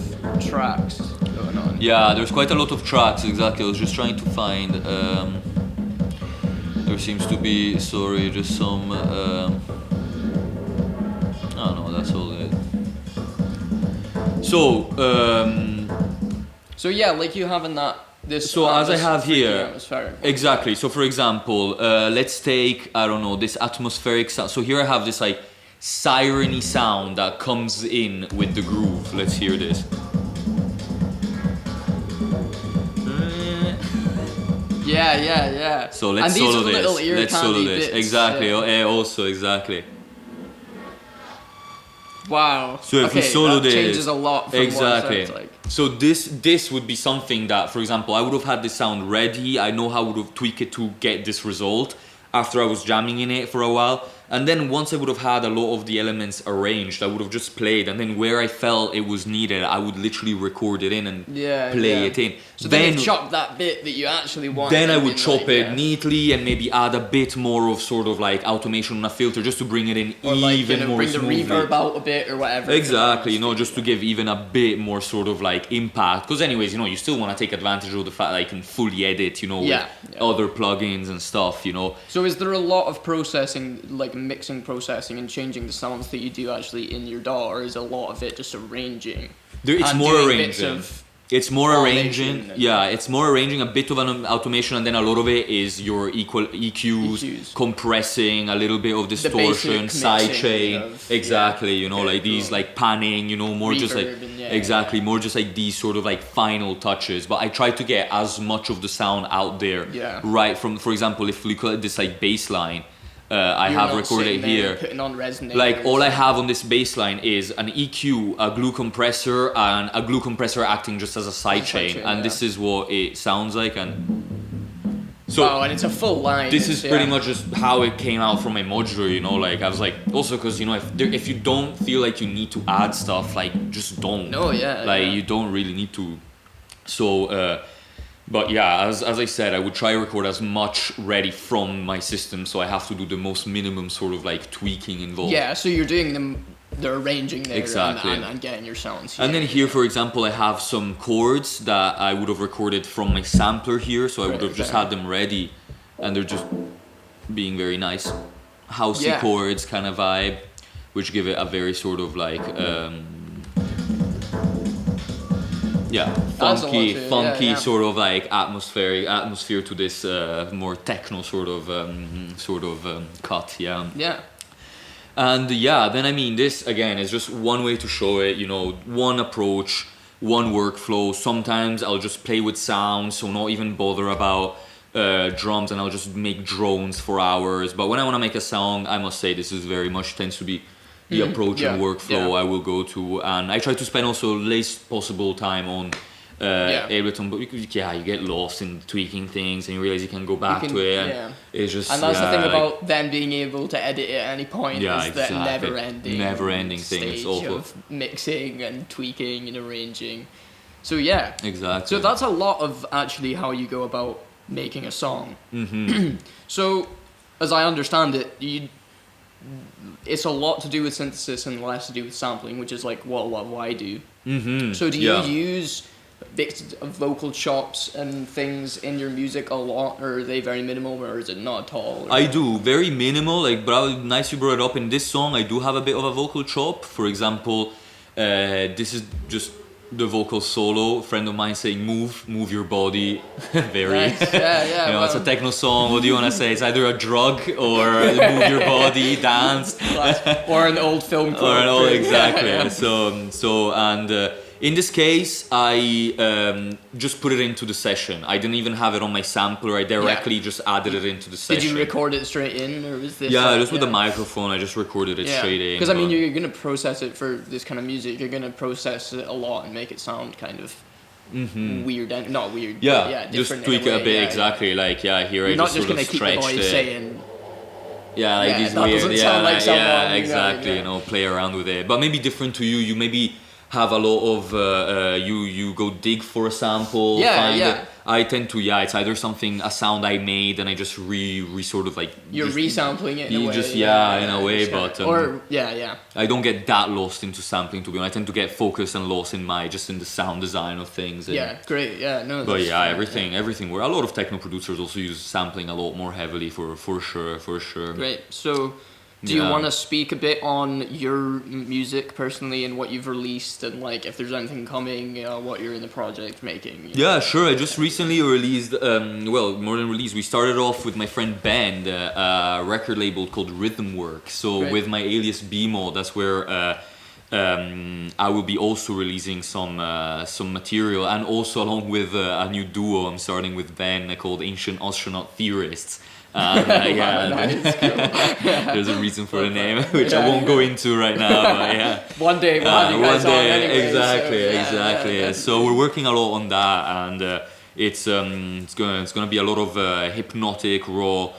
[SPEAKER 1] tracks going on.
[SPEAKER 2] Yeah, there's quite a lot of tracks, exactly. I was just trying to find. There seems to be, just some. Oh no, that's all it.
[SPEAKER 1] So yeah, like you having that.
[SPEAKER 2] So as I have here, exactly. So for example, let's take, I don't know, this atmospheric sound. So here I have this like siren-y sound that comes in with the groove. Let's hear this.
[SPEAKER 1] Yeah.
[SPEAKER 2] So let's
[SPEAKER 1] and these
[SPEAKER 2] solo
[SPEAKER 1] are little
[SPEAKER 2] this.
[SPEAKER 1] ear
[SPEAKER 2] Let's
[SPEAKER 1] candy
[SPEAKER 2] solo this.
[SPEAKER 1] bits,
[SPEAKER 2] Exactly.
[SPEAKER 1] yeah.
[SPEAKER 2] Also, exactly.
[SPEAKER 1] Wow.
[SPEAKER 2] So if we solo
[SPEAKER 1] that
[SPEAKER 2] this,
[SPEAKER 1] changes a lot from
[SPEAKER 2] exactly.
[SPEAKER 1] what it sounds like.
[SPEAKER 2] So this would be something that, for example, I would have had this sound ready. I know how I would have tweaked it to get this result after I was jamming in it for a while. And then once I would have had a lot of the elements arranged, I would have just played. And then where I felt it was needed, I would literally record it in and play it in.
[SPEAKER 1] So then you chop that bit that you actually want.
[SPEAKER 2] Then I would chop it neatly and maybe add a bit more of sort of like automation on a filter just to bring it in
[SPEAKER 1] or
[SPEAKER 2] even more
[SPEAKER 1] bring
[SPEAKER 2] smoothly.
[SPEAKER 1] the reverb out a bit or whatever.
[SPEAKER 2] Exactly, just to give even a bit more sort of like impact. Because anyways, you still want to take advantage of the fact that I can fully edit, with other plugins and stuff,
[SPEAKER 1] So is there a lot of processing, like mixing, processing and changing the sounds that you do actually in your DAW, or is a lot of it just arranging?
[SPEAKER 2] It's more arranging. It's more arranging. Yeah, it's more arranging, a bit of an automation, and then a lot of it is your equal EQs, compressing, a little bit of distortion, sidechain. Exactly, like these like panning, more reverb, just like more just like these sort of like final touches. But I try to get as much of the sound out there right from, for example, if we look at this like bass line. I have recorded here.
[SPEAKER 1] Putting on resonators.
[SPEAKER 2] Like all I have on this bass line is an EQ, a glue compressor, and a glue compressor acting just as a sidechain, and this is what it sounds like. And so,
[SPEAKER 1] wow, and it's a full line.
[SPEAKER 2] This is pretty much just how it came out from my modular. Like I was like, also because if you don't feel like you need to add stuff, like just don't.
[SPEAKER 1] No,
[SPEAKER 2] you don't really need to. So. But yeah, as I said, I would try to record as much ready from my system, so I have to do the most minimum sort of like tweaking involved.
[SPEAKER 1] Yeah, so you're doing the arranging there
[SPEAKER 2] exactly.
[SPEAKER 1] and getting your sounds
[SPEAKER 2] here. And then here, for example, I have some chords that I would have recorded from my sampler here, so I would have just had them ready, and they're just being very nice, housey chords kind of vibe, which give it a very sort of like... funky sort of like atmosphere to this more techno sort of cut, and then I mean this again is just one way to show it, one approach, one workflow. Sometimes I'll just play with sound, so not even bother about drums, and I'll just make drones for hours. But when I want to make a song, I must say this is very much tends to be the approach and workflow I will go to, and I try to spend also least possible time on Ableton, but you get lost in tweaking things and you realize you can go back to it, and it's just
[SPEAKER 1] and that's the thing about them being able to edit it at any point is that never-ending
[SPEAKER 2] thing. It's
[SPEAKER 1] awful. Of mixing and tweaking and arranging. So
[SPEAKER 2] exactly.
[SPEAKER 1] So that's a lot of actually how you go about making a song.
[SPEAKER 2] Mm-hmm.
[SPEAKER 1] So as I understand it, it's a lot to do with synthesis and less to do with sampling, which is like what I do.
[SPEAKER 2] Mm-hmm.
[SPEAKER 1] So do you use vocal chops and things in your music a lot, or are they very minimal, or is it not at all?
[SPEAKER 2] I do, very minimal, but nice you brought it up. In this song I do have a bit of a vocal chop. For example, this is just the vocal solo, a friend of mine saying move your body. Very
[SPEAKER 1] nice.
[SPEAKER 2] It's a techno song. What do you want to say? It's either a drug or move your body, dance,
[SPEAKER 1] or an old film quote.
[SPEAKER 2] Or an old, exactly. So in this case, I just put it into the session. I didn't even have it on my sampler. I directly just added it into the session.
[SPEAKER 1] Did you record it straight in, or was this?
[SPEAKER 2] Just with the microphone. I just recorded it straight in.
[SPEAKER 1] Because I mean, you're gonna process it for this kind of music. You're gonna process it a lot and make it sound kind of weird and not weird. But
[SPEAKER 2] just tweak it a bit. Exactly. Like here
[SPEAKER 1] you're
[SPEAKER 2] I
[SPEAKER 1] not
[SPEAKER 2] just
[SPEAKER 1] just
[SPEAKER 2] sort
[SPEAKER 1] gonna
[SPEAKER 2] of
[SPEAKER 1] keep the voice saying.
[SPEAKER 2] These
[SPEAKER 1] that
[SPEAKER 2] weird.
[SPEAKER 1] Doesn't sound like someone,
[SPEAKER 2] exactly. Play around with it, but maybe different to you. You maybe have a lot of you go dig for a sample. I tend to it's either a sound I made and I just sort of like
[SPEAKER 1] you're resampling it in a way.
[SPEAKER 2] Just in a way, but I don't get that lost into sampling, to be honest. I tend to get focused and lost in the sound design of things. And,
[SPEAKER 1] great.
[SPEAKER 2] But everything. Where a lot of techno producers also use sampling a lot more heavily for sure.
[SPEAKER 1] Great. So Do you want to speak a bit on your music personally and what you've released and like if there's anything coming, what you're in the project making?
[SPEAKER 2] Yeah, sure. I just recently released, well, more than released, we started off with my friend Ben, a record label called Rhythm Work. So with my alias B.MOD, that's where I will be also releasing some material, and also along with a new duo I'm starting with Ben called Ancient Astronaut Theorists.
[SPEAKER 1] Nice, cool.
[SPEAKER 2] There's a reason for the name, which I won't go into right now. But yeah,
[SPEAKER 1] one day we'll have you guys on anyway.
[SPEAKER 2] Exactly. So we're working a lot on that, and it's gonna be a lot of hypnotic raw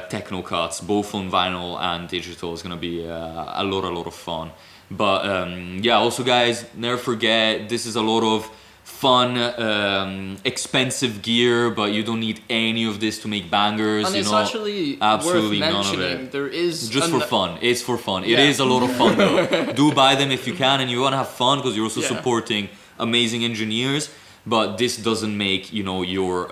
[SPEAKER 2] techno cuts, both on vinyl and digital. It's gonna be a lot of fun. But also guys, never forget, this is a lot of fun, expensive gear, but you don't need any of this to make bangers.
[SPEAKER 1] And it's actually
[SPEAKER 2] absolutely
[SPEAKER 1] worth
[SPEAKER 2] none of
[SPEAKER 1] mentioning.
[SPEAKER 2] it.
[SPEAKER 1] There is
[SPEAKER 2] just for fun. It's for fun. It is a lot of fun though. Do buy them if you can, and you want to have fun because you're also supporting amazing engineers. But this doesn't make your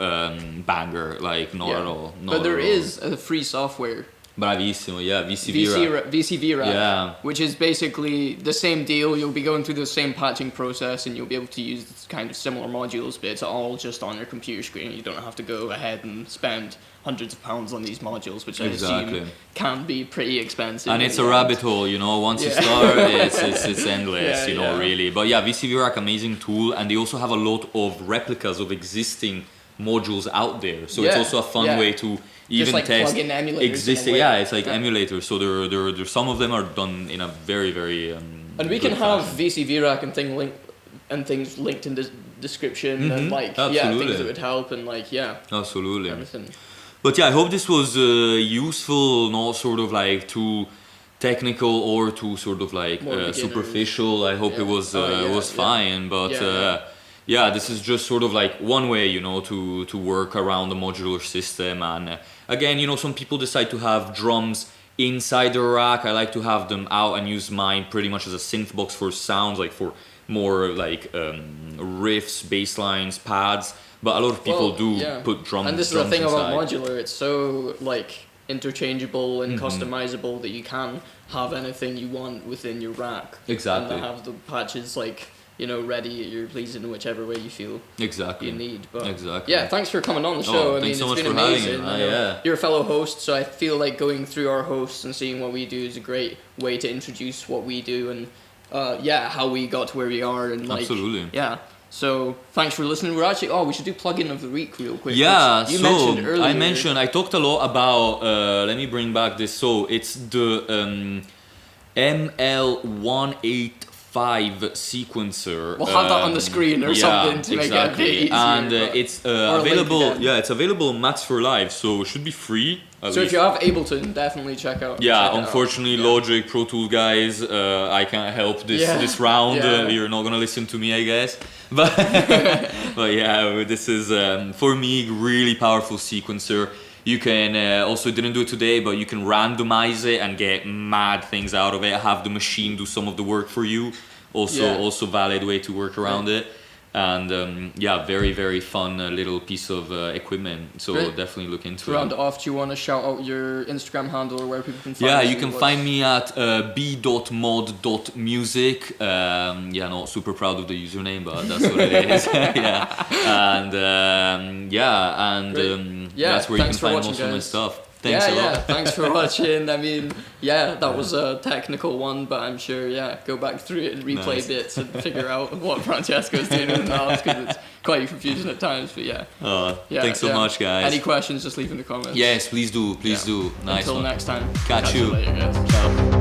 [SPEAKER 2] banger, like not at all.
[SPEAKER 1] But there is a free software.
[SPEAKER 2] Bravissimo, yeah, VC
[SPEAKER 1] Rack, which is basically the same deal. You'll be going through the same patching process, and you'll be able to use this kind of similar modules, but it's all just on your computer screen. You don't have to go ahead and spend hundreds of pounds on these modules, which I assume can be pretty expensive.
[SPEAKER 2] And it's a rabbit hole, once you start, it's endless, really. But yeah, VC Rack, amazing tool, and they also have a lot of replicas of existing modules out there, so it's also a fun way to even
[SPEAKER 1] like
[SPEAKER 2] test
[SPEAKER 1] plug-in emulators
[SPEAKER 2] existing. It's like emulators. So there some of them are done in a very
[SPEAKER 1] and we can have VC Rack and things linked in the description and things that would help and
[SPEAKER 2] absolutely
[SPEAKER 1] everything.
[SPEAKER 2] But yeah, I hope this was useful, not sort of like too technical or too sort of like superficial. I hope it was fine, but. This is just sort of like one way, to work around the modular system. And again, some people decide to have drums inside the rack. I like to have them out and use mine pretty much as a synth box for sounds, like for more like riffs, bass lines, pads. But a lot of people put drums.
[SPEAKER 1] And this is the thing about modular. It's so like interchangeable and customizable that you can have anything you want within your rack.
[SPEAKER 2] Exactly.
[SPEAKER 1] And have the patches like ready at your pleasing in whichever way you feel you need. But yeah, thanks for coming on the show.
[SPEAKER 2] Thanks so much
[SPEAKER 1] it's been
[SPEAKER 2] for
[SPEAKER 1] amazing.
[SPEAKER 2] having me.
[SPEAKER 1] You're a fellow host, so I feel like going through our hosts and seeing what we do is a great way to introduce what we do and how we got to where we are and
[SPEAKER 2] absolutely.
[SPEAKER 1] So thanks for listening. We're actually we should do plugin of the week real quick.
[SPEAKER 2] Mentioned earlier. I talked a lot about let me bring back this. So it's the ML185 sequencer.
[SPEAKER 1] We'll have that on the screen or something to make it a bit easier.
[SPEAKER 2] And it's available. It's available on Max for Live, so it should be free.
[SPEAKER 1] So if you have Ableton, definitely check out.
[SPEAKER 2] Unfortunately, Logic, Pro Tools guys, I can't help this round. You're not gonna listen to me, I guess. But this is for me really powerful sequencer. You can also didn't do it today, but you can randomize it and get mad things out of it. Have the machine do some of the work for you. Also valid way to work around it. And very, very fun little piece of equipment. So definitely look into it.
[SPEAKER 1] To round it off, do you want to shout out your Instagram handle or where people can find you?
[SPEAKER 2] Yeah, you can find me at b.mod.music. Not super proud of the username, but that's what it is. That's where you can find most of my stuff. Thanks a lot.
[SPEAKER 1] Thanks for watching. I mean, that was a technical one, but I'm sure, go back through it and replay bits and figure out what Francesco's doing in the mouse because it's quite confusing at times, but
[SPEAKER 2] thanks so much, guys.
[SPEAKER 1] Any questions, just leave in the comments.
[SPEAKER 2] Yes, please do. Nice
[SPEAKER 1] Until
[SPEAKER 2] one.
[SPEAKER 1] next time.
[SPEAKER 2] Catch you
[SPEAKER 1] later, guys. Ciao.